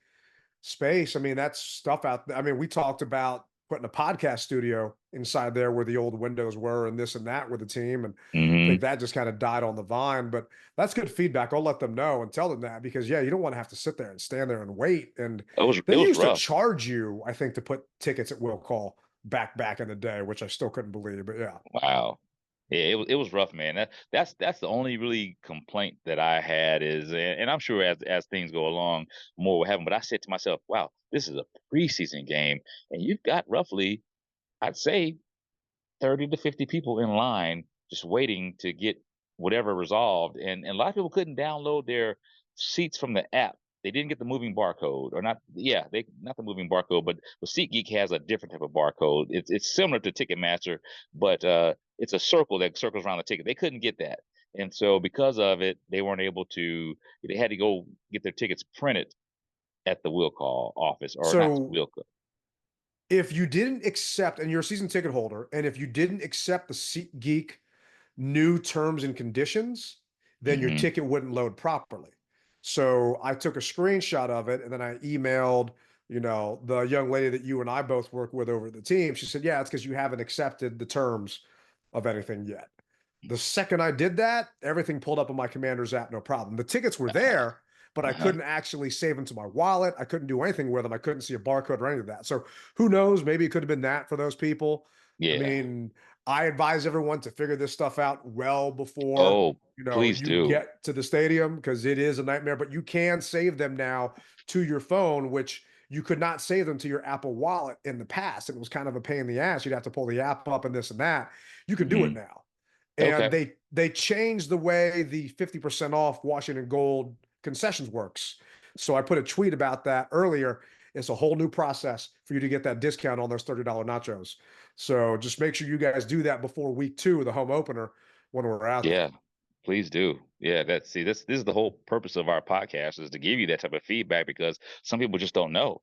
space. I mean, that's stuff out there. I mean, we talked about putting a podcast studio inside there where the old windows were and this and that with the team. And I think that just kind of died on the vine, but that's good feedback. I'll let them know and tell them that because you don't want to have to sit there and stand there and wait. And they used to charge you, I think, to put tickets at will call back in the day, which I still couldn't believe, but yeah. Wow. Yeah, it was rough, man. That's the only really complaint that I had is, and I'm sure as things go along, more will happen. But I said to myself, wow, this is a preseason game, and you've got roughly, I'd say, 30 to 50 people in line just waiting to get whatever resolved. And a lot of people couldn't download their seats from the app. They didn't get the moving barcode, or not. Yeah, not the moving barcode, but SeatGeek has a different type of barcode. It's similar to Ticketmaster, but it's a circle that circles around the ticket. They couldn't get that, and so because of it, they weren't able to. They had to go get their tickets printed at the will call office, or not So will call. if you didn't accept, and you're a season ticket holder, and if you didn't accept the SeatGeek new terms and conditions, then your Hmm. ticket wouldn't load properly. So I took a screenshot of it and then I emailed, the young lady that you and I both work with over the team. She said, yeah, it's because you haven't accepted the terms of anything yet. The second I did that, everything pulled up on my Commander's app, no problem. The tickets were there, but I Uh-huh. couldn't actually save them to my wallet. I couldn't do anything with them. I couldn't see a barcode or any of that. So who knows? Maybe it could have been that for those people. I Yeah. mean, I advise everyone to figure this stuff out well before Oh, please you do. get to the stadium, because it is a nightmare. But you can save them now to your phone, which you could not save them to your Apple Wallet in the past. It was kind of a pain in the ass. You'd have to pull the app up and this and that. You can do it Hmm. now. And Okay. they changed the way the 50% off Washington Gold concessions works. So I put a tweet about that earlier. It's a whole new process for you to get that discount on those $30 nachos. So just make sure you guys do that before week 2 of the home opener when we're out there. Yeah, please do. Yeah, this is the whole purpose of our podcast, is to give you that type of feedback, because some people just don't know,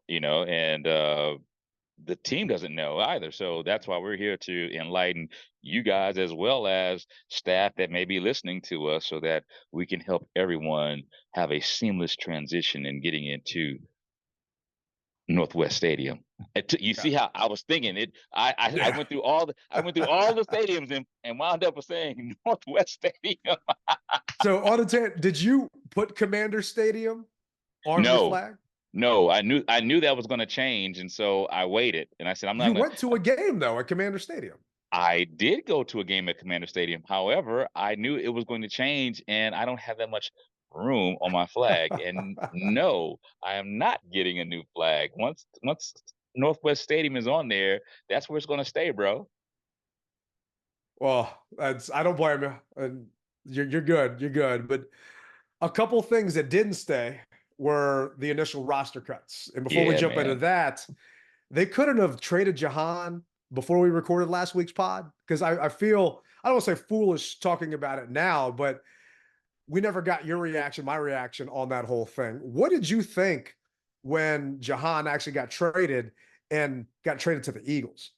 and the team doesn't know either. So that's why we're here to enlighten you guys, as well as staff that may be listening to us, so that we can help everyone have a seamless transition in getting into Northwest Stadium. You see how I was thinking it? I Yeah. went through all the stadiums, and wound up with saying Northwest Stadium. So did you put Commander Stadium on your No, flag? no, I knew that was going to change, and so I waited, and I said I'm not You going. went to a game though at Commander Stadium. I did go to a game at Commander Stadium. However, I knew it was going to change, and I don't have that much room on my flag. And no, I am not getting a new flag. Once Northwest Stadium is on there, that's where it's going to stay, bro. Well, I don't blame you. And you're good. You're good. But a couple things that didn't stay were the initial roster cuts. And before we Yeah, jump into man. that, they couldn't have traded Jahan before we recorded last week's pod, because I feel, I don't want to say foolish talking about it now, but we never got your reaction, my reaction on that whole thing. What did you think when Jahan actually got traded and got traded to the Eagles?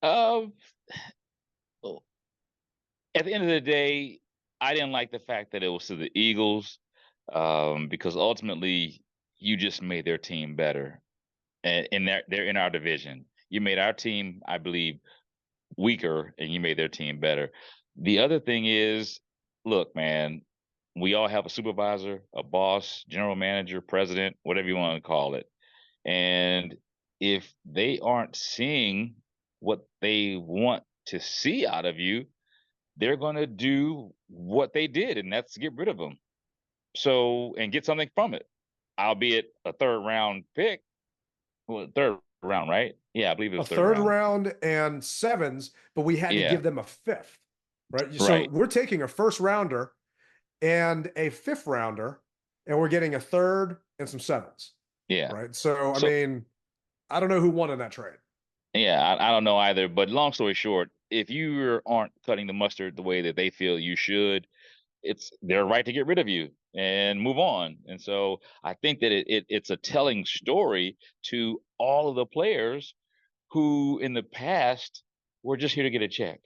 Um, at the end of the day, I didn't like the fact that it was to the Eagles, because ultimately you just made their team better, and they're in our division. You made our team, I believe, weaker, and you made their team better. The other thing is, look, man, we all have a supervisor, a boss, general manager, president, whatever you want to call it. And if they aren't seeing what they want to see out of you, they're going to do what they did, and that's get rid of them. So, and get something from it, albeit a third round pick. Well, third round, right? Yeah, I believe it A was third third round. round and sevens, but we had to Yeah, give them a fifth, right? So right. we're taking a first rounder and a fifth rounder, and we're getting a third and some sevens, Yeah. right? So, I So, mean, I don't know who won in that trade. yeah, I don't know either. But long story short, if you aren't cutting the mustard the way that they feel you should, it's their right to get rid of you and move on. And so I think that it's a telling story to all of the players who in the past were just here to get a check.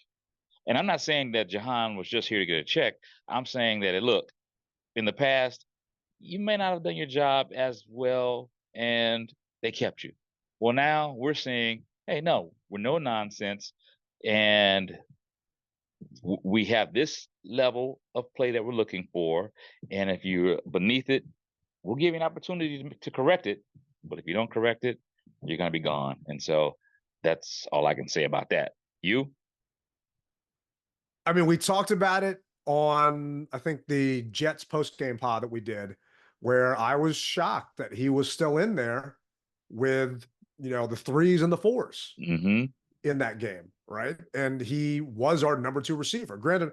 And I'm not saying that Jahan was just here to get a check. I'm saying that, look, in the past, you may not have done your job as well, and they kept you. Well, now we're saying, hey, no, we're no nonsense, and we have this level of play that we're looking for, and if you're beneath it, we'll give you an opportunity to correct it. But if you don't correct it, you're going to be gone. And so that's all I can say about that. You? I mean, we talked about it on, I think, the Jets post game pod that we did, where I was shocked that he was still in there with, the threes and the fours Mm-hmm. in that game, right? And he was our number 2 receiver. Granted,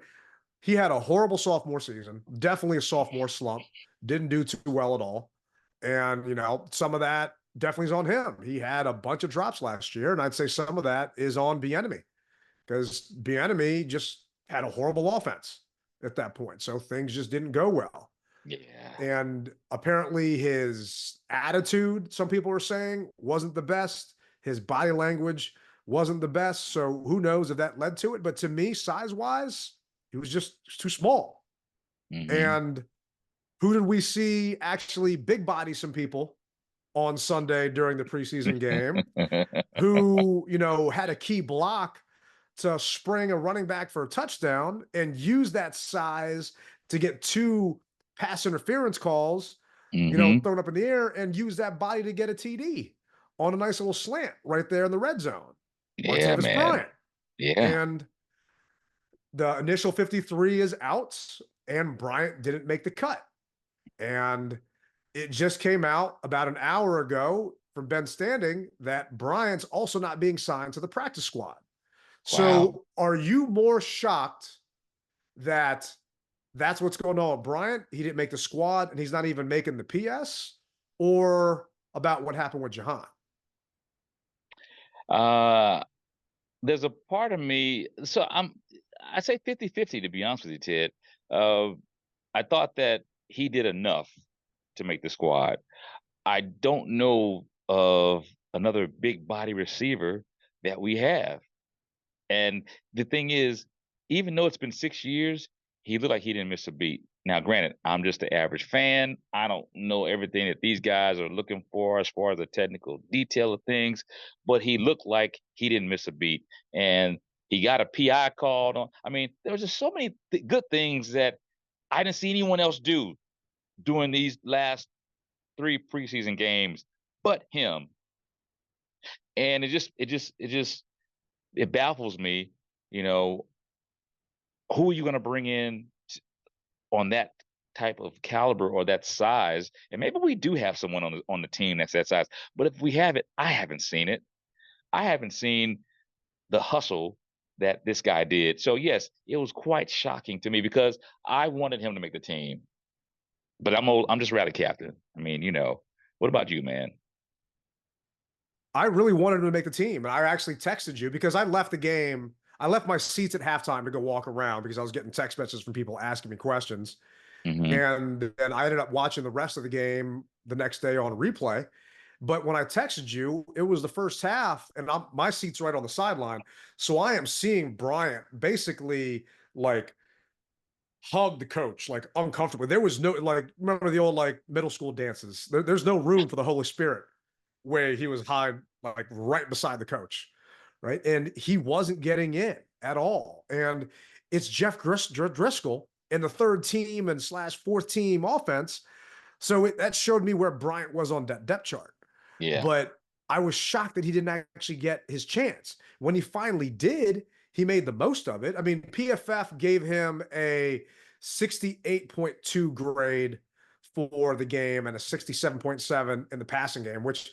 he had a horrible sophomore season, definitely a sophomore slump, didn't do too well at all. And, some of that definitely is on him. He had a bunch of drops last year, and I'd say some of that is on Bieniemy, because Bieniemy just had a horrible offense at that point. So things just didn't go well. Yeah. And apparently his attitude, some people were saying, wasn't the best. His body language wasn't the best. So who knows if that led to it. But to me, size-wise, he was just too small. Mm-hmm. And who did we see actually big body some people on Sunday during the preseason game who, had a key block to spring a running back for a touchdown and use that size to get 2 pass interference calls, Mm-hmm. thrown up in the air, and use that body to get a TD on a nice little slant right there in the red zone. Yeah, Martavis man. Bryant. Yeah. And the initial 53 is out, and Bryant didn't make the cut. And it just came out about an hour ago from Ben Standing that Bryant's also not being signed to the practice squad. Wow. So are you more shocked that that's what's going on with Bryant? He didn't make the squad and he's not even making the PS, or about what happened with Jahan? There's a part of me, so I say 50-50 to be honest with you, Ted. Uh, I thought that he did enough to make the squad. I don't know of another big body receiver that we have. And the thing is, even though it's been 6 years, he looked like he didn't miss a beat. Now, granted, I'm just the average fan. I don't know everything that these guys are looking for as far as the technical detail of things, but he looked like he didn't miss a beat. And he got a PI called on. I mean, there was just so many good things that I didn't see anyone else do during these last 3 preseason games but him. And it baffles me, you know, who are you going to bring in on that type of caliber or that size? And maybe we do have someone on the team that's that size, but if we have it, I haven't seen it. I haven't seen the hustle that this guy did. So yes, it was quite shocking to me because I wanted him to make the team. But I'm just rather captain. I mean, what about you, man? I really wanted him to make the team. And I actually texted you because I left the game. I left my seats at halftime to go walk around because I was getting text messages from people asking me questions. Hmm. And then I ended up watching the rest of the game the next day on replay. But when I texted you, it was the first half, and my seat's right on the sideline. So I am seeing Bryant basically like hug the coach, like uncomfortably. There was no, like, remember the old like middle school dances? There's no room for the Holy Spirit where he was high, like right beside the coach, right? And he wasn't getting in at all. And it's Jeff Driscoll in the third team and slash fourth team offense. So that showed me where Bryant was on that depth chart. Yeah. But I was shocked that he didn't actually get his chance. When he finally did, he made the most of it. I mean, PFF gave him a 68.2 grade for the game and a 67.7 in the passing game, which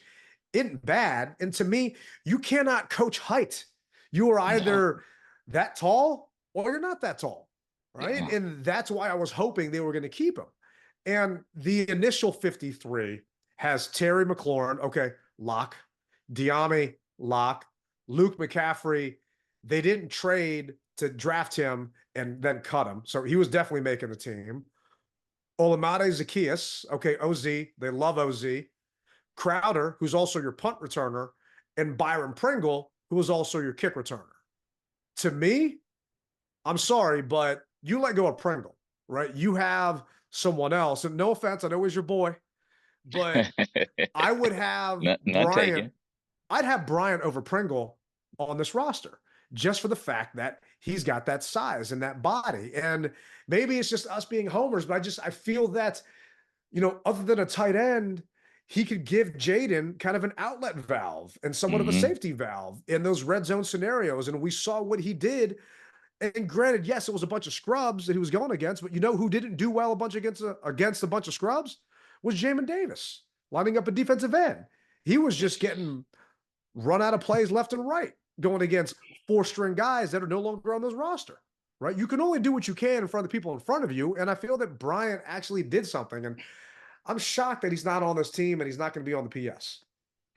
isn't bad. And to me, you cannot coach height. You are No. either that tall or you're not that tall, right? Yeah. And that's why I was hoping they were going to keep him. And the initial 53 has Terry McLaurin, okay, lock, Diami, lock, Luke McCaffrey. They didn't trade to draft him and then cut him. So he was definitely making the team. Olamide Zacchaeus, okay, OZ. They love OZ. Crowder, who's also your punt returner, and Byron Pringle, who is also your kick returner. To me, I'm sorry, but you let go of Pringle, right? You have someone else. And no offense, I know he's your boy, but I would have None Bryant. taken. I'd have Bryant over Pringle on this roster just for the fact that he's got that size and that body. And maybe it's just us being homers, but I feel that, other than a tight end, he could give Jaden kind of an outlet valve and somewhat of a Hmm. safety valve in those red zone scenarios. And we saw what he did. And granted, yes, it was a bunch of scrubs that he was going against, but who didn't do well against a bunch of scrubs was Jamin Davis lining up a defensive end. He was just getting run out of plays left and right, going against 4-string guys that are no longer on this roster, right? You can only do what you can in front of the people in front of you. And I feel that Bryant actually did something. And I'm shocked that he's not on this team and he's not going to be on the PS.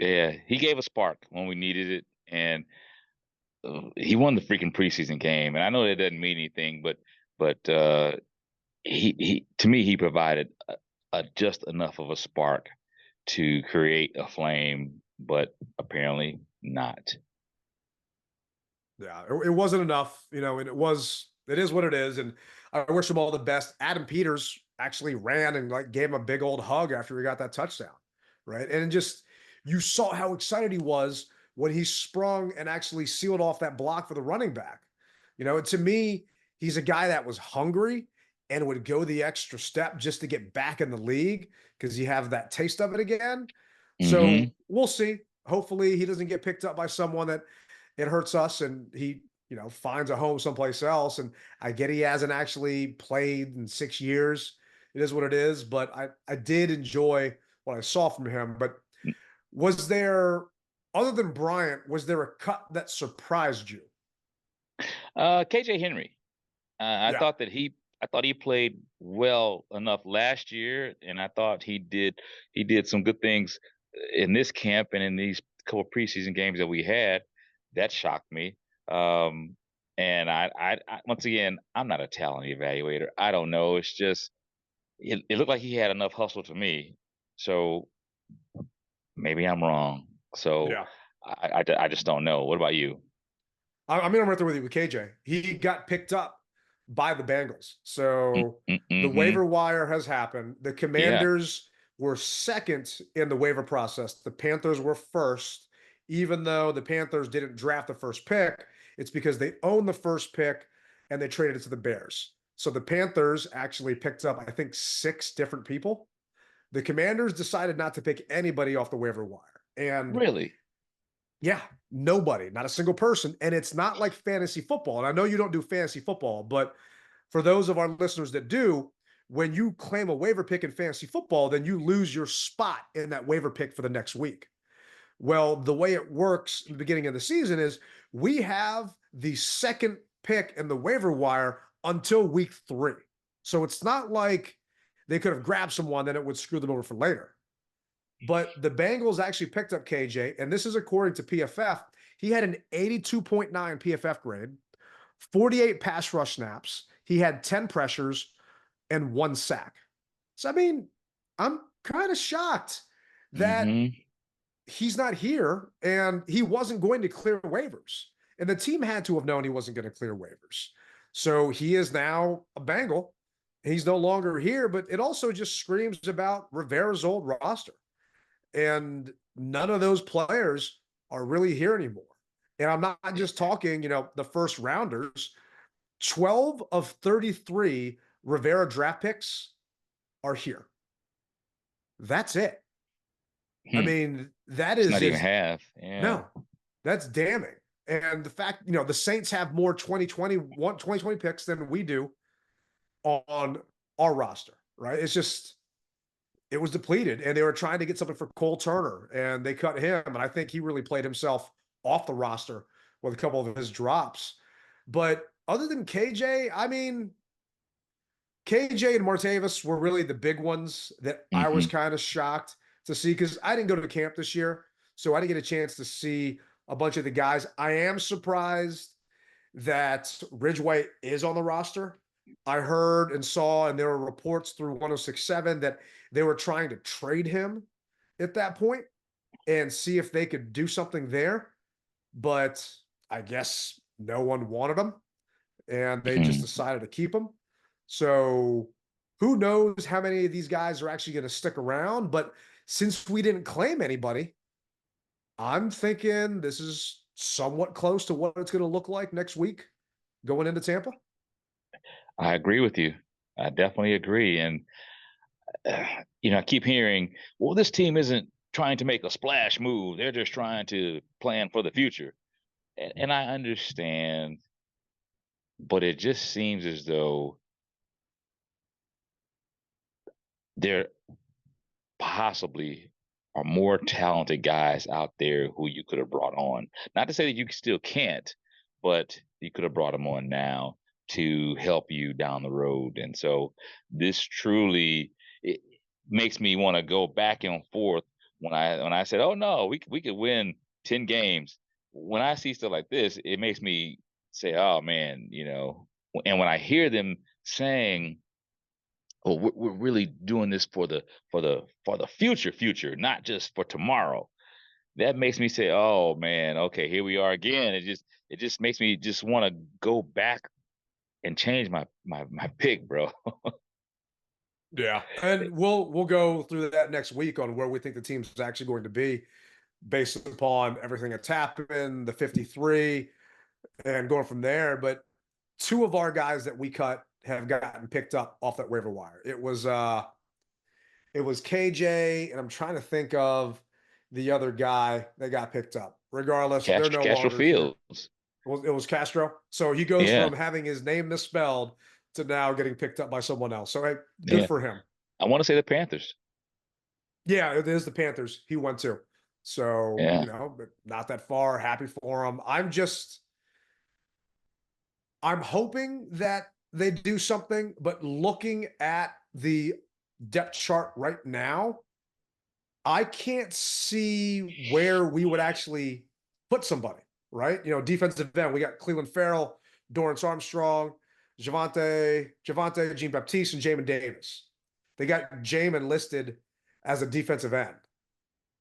Yeah, he gave a spark when we needed it, and he won the freaking preseason game. And I know that doesn't mean anything, but he to me he provided just enough of a spark to create a flame, but apparently not. Yeah, it wasn't enough, and it is what it is. And I wish him all the best. Adam Peters actually ran and like gave him a big old hug after he got that touchdown, right? And just you saw how excited he was when he sprung and actually sealed off that block for the running back. To me, he's a guy that was hungry and would go the extra step just to get back in the league because you have that taste of it again. Hmm. So we'll see. Hopefully, he doesn't get picked up by someone that it hurts us and he finds a home someplace else. And I get he hasn't actually played in 6 years. It is what it is, but I did enjoy what I saw from him. But was there, other than Bryant, was there a cut that surprised you? KJ Henry. I Yeah. thought that I thought he played well enough last year, and I thought he did some good things in this camp and in these couple preseason games that we had. That shocked me. Um, and I once again, I'm not a talent evaluator. I don't know. It's just it looked like he had enough hustle to me. So maybe I'm wrong. So Yeah. I just don't know. What about you? I mean, I'm right there with you with KJ. He got picked up by the Bengals. So the Mm-hmm. waiver wire has happened. The Yeah. Commanders were second in the waiver process. The Panthers were first, even though the Panthers didn't draft the first pick. It's because they own the first pick and they traded it to the Bears. So the Panthers actually picked up, I think, 6 different people. The Commanders decided not to pick anybody off the waiver wire. And Really? yeah, nobody, not a single person. And it's not like fantasy football. And I know you don't do fantasy football, but for those of our listeners that do, when you claim a waiver pick in fantasy football, then you lose your spot in that waiver pick for the next week. Well, the way it works in the beginning of the season is we have the second pick in the waiver wire until week 3. So it's not like they could have grabbed someone, then it would screw them over for later. But the Bengals actually picked up KJ, and this is according to PFF. He had an 82.9 PFF grade, 48 pass rush snaps. He had 10 pressures and 1 sack. So, I mean, I'm kind of shocked that Mm-hmm. he's not here and he wasn't going to clear waivers. And the team had to have known he wasn't going to clear waivers. So he is now a Bengal. He's no longer here, but it also just screams about Rivera's old roster. And none of those players are really here anymore. And I'm not just talking, the first rounders. 12 of 33 Rivera draft picks are here. That's it. I Hmm. mean, that It's is not even just half. Yeah. no, that's damning. And the fact, the Saints have more 2020 picks than we do on our roster, right? It was depleted and they were trying to get something for Cole Turner and they cut him. And I think he really played himself off the roster with a couple of his drops. But other than KJ, I mean, KJ and Martavis were really the big ones that I was Hmm. kind of shocked to see because I didn't go to camp this year. So I didn't get a chance to see a bunch of the guys. I am surprised that Ridgeway is on the roster. I heard and saw, and there were reports through 1067 that they were trying to trade him at that point and see if they could do something there. But I guess no one wanted him and they just Hmm. decided to keep him. So who knows how many of these guys are actually going to stick around? But since we didn't claim anybody, I'm thinking this is somewhat close to what it's going to look like next week going into Tampa. I agree with you. I definitely agree. And I keep hearing, well, this team isn't trying to make a splash move. They're just trying to plan for the future. And I understand, but it just seems as though there possibly are more talented guys out there who you could have brought on. Not to say that you still can't, but you could have brought them on now to help you down the road. And so this truly it makes me want to go back and forth when I said, "Oh no, we could win 10 games." When I see stuff like this, it makes me say, "Oh man," And when I hear them saying oh, we're really doing this for the future, not just for tomorrow. That makes me say, oh man, okay, here we are again. It just makes me just want to go back and change my pick, bro. Yeah, and we'll go through that next week on where we think the team's actually going to be based upon everything that's happened, the 53, and going from there. But two of our guys that we cut have gotten picked up off that waiver wire. It was KJ, and I'm trying to think of the other guy that got picked up. Regardless, they're no Castro longer here. Fields. It was Castro. So he goes Yeah, from having his name misspelled to now getting picked up by someone else. So hey, good yeah. for him. I want to say the Panthers. Yeah, it is the Panthers he went to. So, Yeah. but not that far. Happy for him. I'm hoping that they do something, but looking at the depth chart right now, I can't see where we would actually put somebody, right? Defensive end, we got Cleveland Farrell, Dorrance Armstrong, Javante, Jean Baptiste, and Jamin Davis. They got Jamin listed as a defensive end,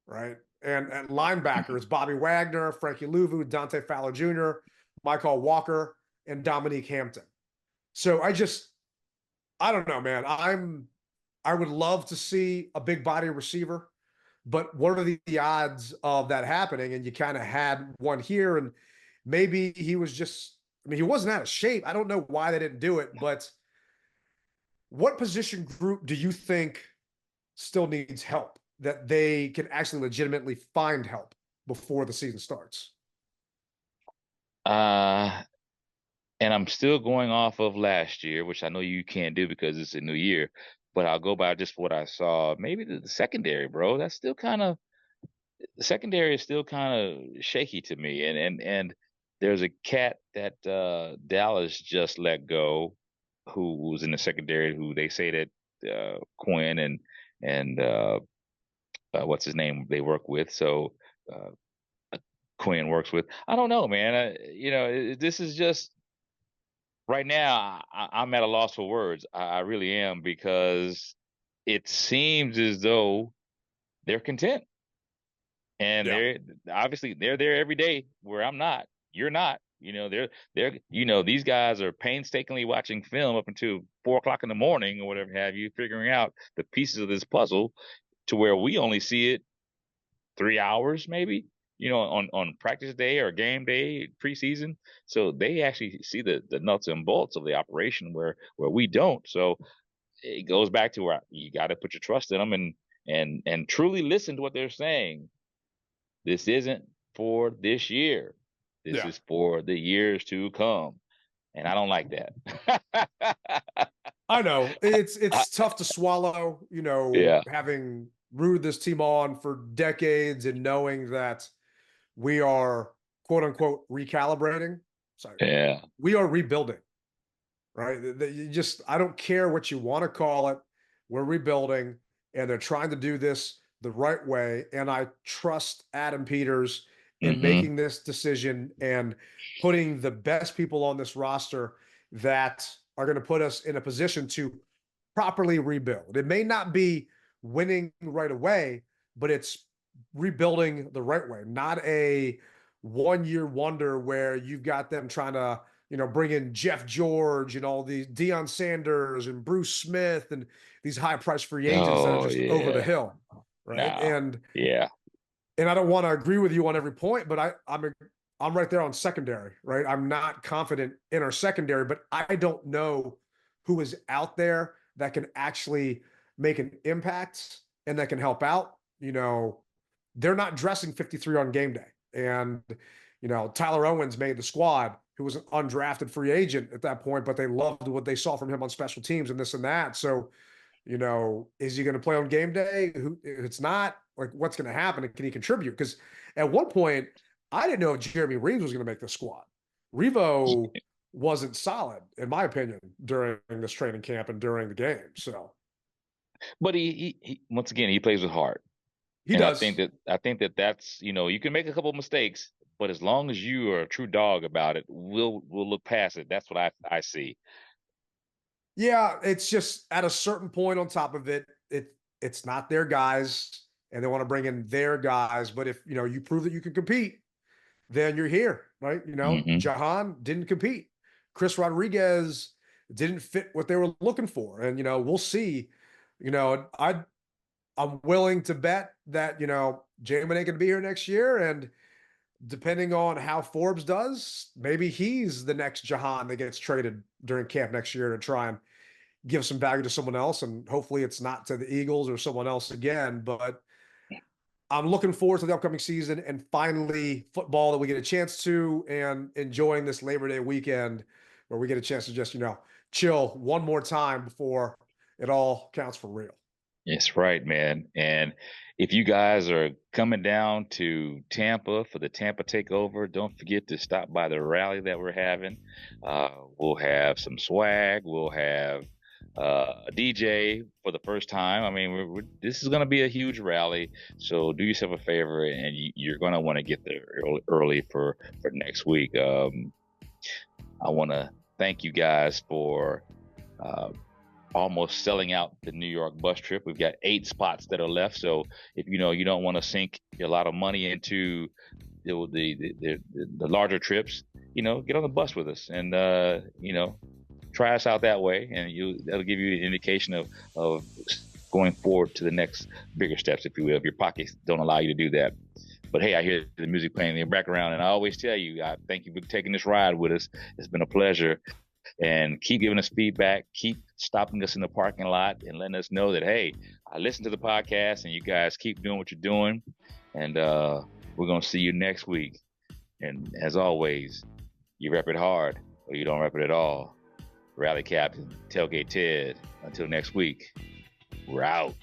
right? And linebacker is Bobby Wagner, Frankie Louvu, Dante Fowler Jr., Michael Walker, and Dominique Hampton. So I don't know, man. I would love to see a big body receiver, but what are the odds of that happening? And you kind of had one here, and maybe he was just, he wasn't out of shape. I don't know why they didn't do it, but what position group do you think still needs help that they can actually legitimately find help before the season starts? And I'm still going off of last year, which I know you can't do because it's a new year, but I'll go by just what I saw. Maybe the secondary, bro. The secondary is still kind of shaky to me. And there's a cat that Dallas just let go, who was in the secondary, who they say that Quinn and what's his name they work with. So Quinn works with. I don't know, man. This is just right now. I'm at a loss for words. I really am, because it seems as though they're content. And Yeah. they're there every day where I'm not. You're not. These guys are painstakingly watching film up until 4 o'clock in the morning or whatever have you, figuring out the pieces of this puzzle, to where we only see it 3 hours maybe, on practice day or game day, preseason. So they actually see the nuts and bolts of the operation where we don't. So it goes back to where you got to put your trust in them and truly listen to what they're saying. This isn't for this year. This Yeah. is for the years to come. And I don't like that. I know it's tough to swallow, Yeah. having rooted this team on for decades and knowing that we are quote unquote recalibrating. Sorry. Yeah. We are rebuilding, right? I don't care what you want to call it. We're rebuilding, and they're trying to do this the right way. And I trust Adam Peters in Mm-hmm. making this decision and putting the best people on this roster that are going to put us in a position to properly rebuild. It may not be winning right away, but it's rebuilding the right way, not a 1-year wonder where you've got them trying to, bring in Jeff George and all these Deion Sanders and Bruce Smith and these high price free agents that are Oh just over the yeah. hill. Right. No. Yeah. And I don't want to agree with you on every point, but I'm right there on secondary, right? I'm not confident in our secondary, but I don't know who is out there that can actually make an impact and that can help out. They're not dressing 53 on game day. And, Tyler Owens made the squad, who was an undrafted free agent at that point, but they loved what they saw from him on special teams and this and that. So, is he going to play on game day? Who, if it's not, like, what's going to happen? And can he contribute? Because at one point, I didn't know if Jeremy Reeves was going to make the squad. Revo wasn't solid, in my opinion, during this training camp and during the game. So, but he once again, he plays with heart. He does. I think that's, you can make a couple of mistakes, but as long as you are a true dog about it, we'll look past it. That's what I see. Yeah, it's just at a certain point on top of it, it's not their guys, and they want to bring in their guys. But if you prove that you can compete, then you're here, right? Hmm. Jahan didn't compete. Chris Rodriguez didn't fit what they were looking for, and we'll see. I'm willing to bet that Jamin ain't gonna be here next year, and depending on how Forbes does, maybe he's the next Jahan that gets traded during camp next year to try and give some value to someone else. And hopefully it's not to the Eagles or someone else again. But I'm looking forward to the upcoming season and finally football that we get a chance to, and enjoying this Labor Day weekend where we get a chance to just, chill one more time before it all counts for real. That's right, man. And if you guys are coming down to Tampa for the Tampa Takeover, don't forget to stop by the rally that we're having. We'll have some swag. We'll have a DJ for the first time. I mean, this is going to be a huge rally. So do yourself a favor, and you're going to want to get there early for next week. I want to thank you guys for almost selling out the New York bus trip. We've got 8 spots that are left. So if you don't want to sink a lot of money into the larger trips, get on the bus with us and try us out that way, and that'll give you an indication of going forward to the next bigger steps, if you will, if your pockets don't allow you to do that. But hey, I hear the music playing in the background, and I always tell you, I thank you for taking this ride with us. It's been a pleasure. And keep giving us feedback, keep stopping us in the parking lot and letting us know that, hey, I listened to the podcast and you guys keep doing what you're doing. And we're going to see you next week. And as always, you rep it hard or you don't rep it at all. Rally Captain, Tailgate Ted. Until next week, we're out.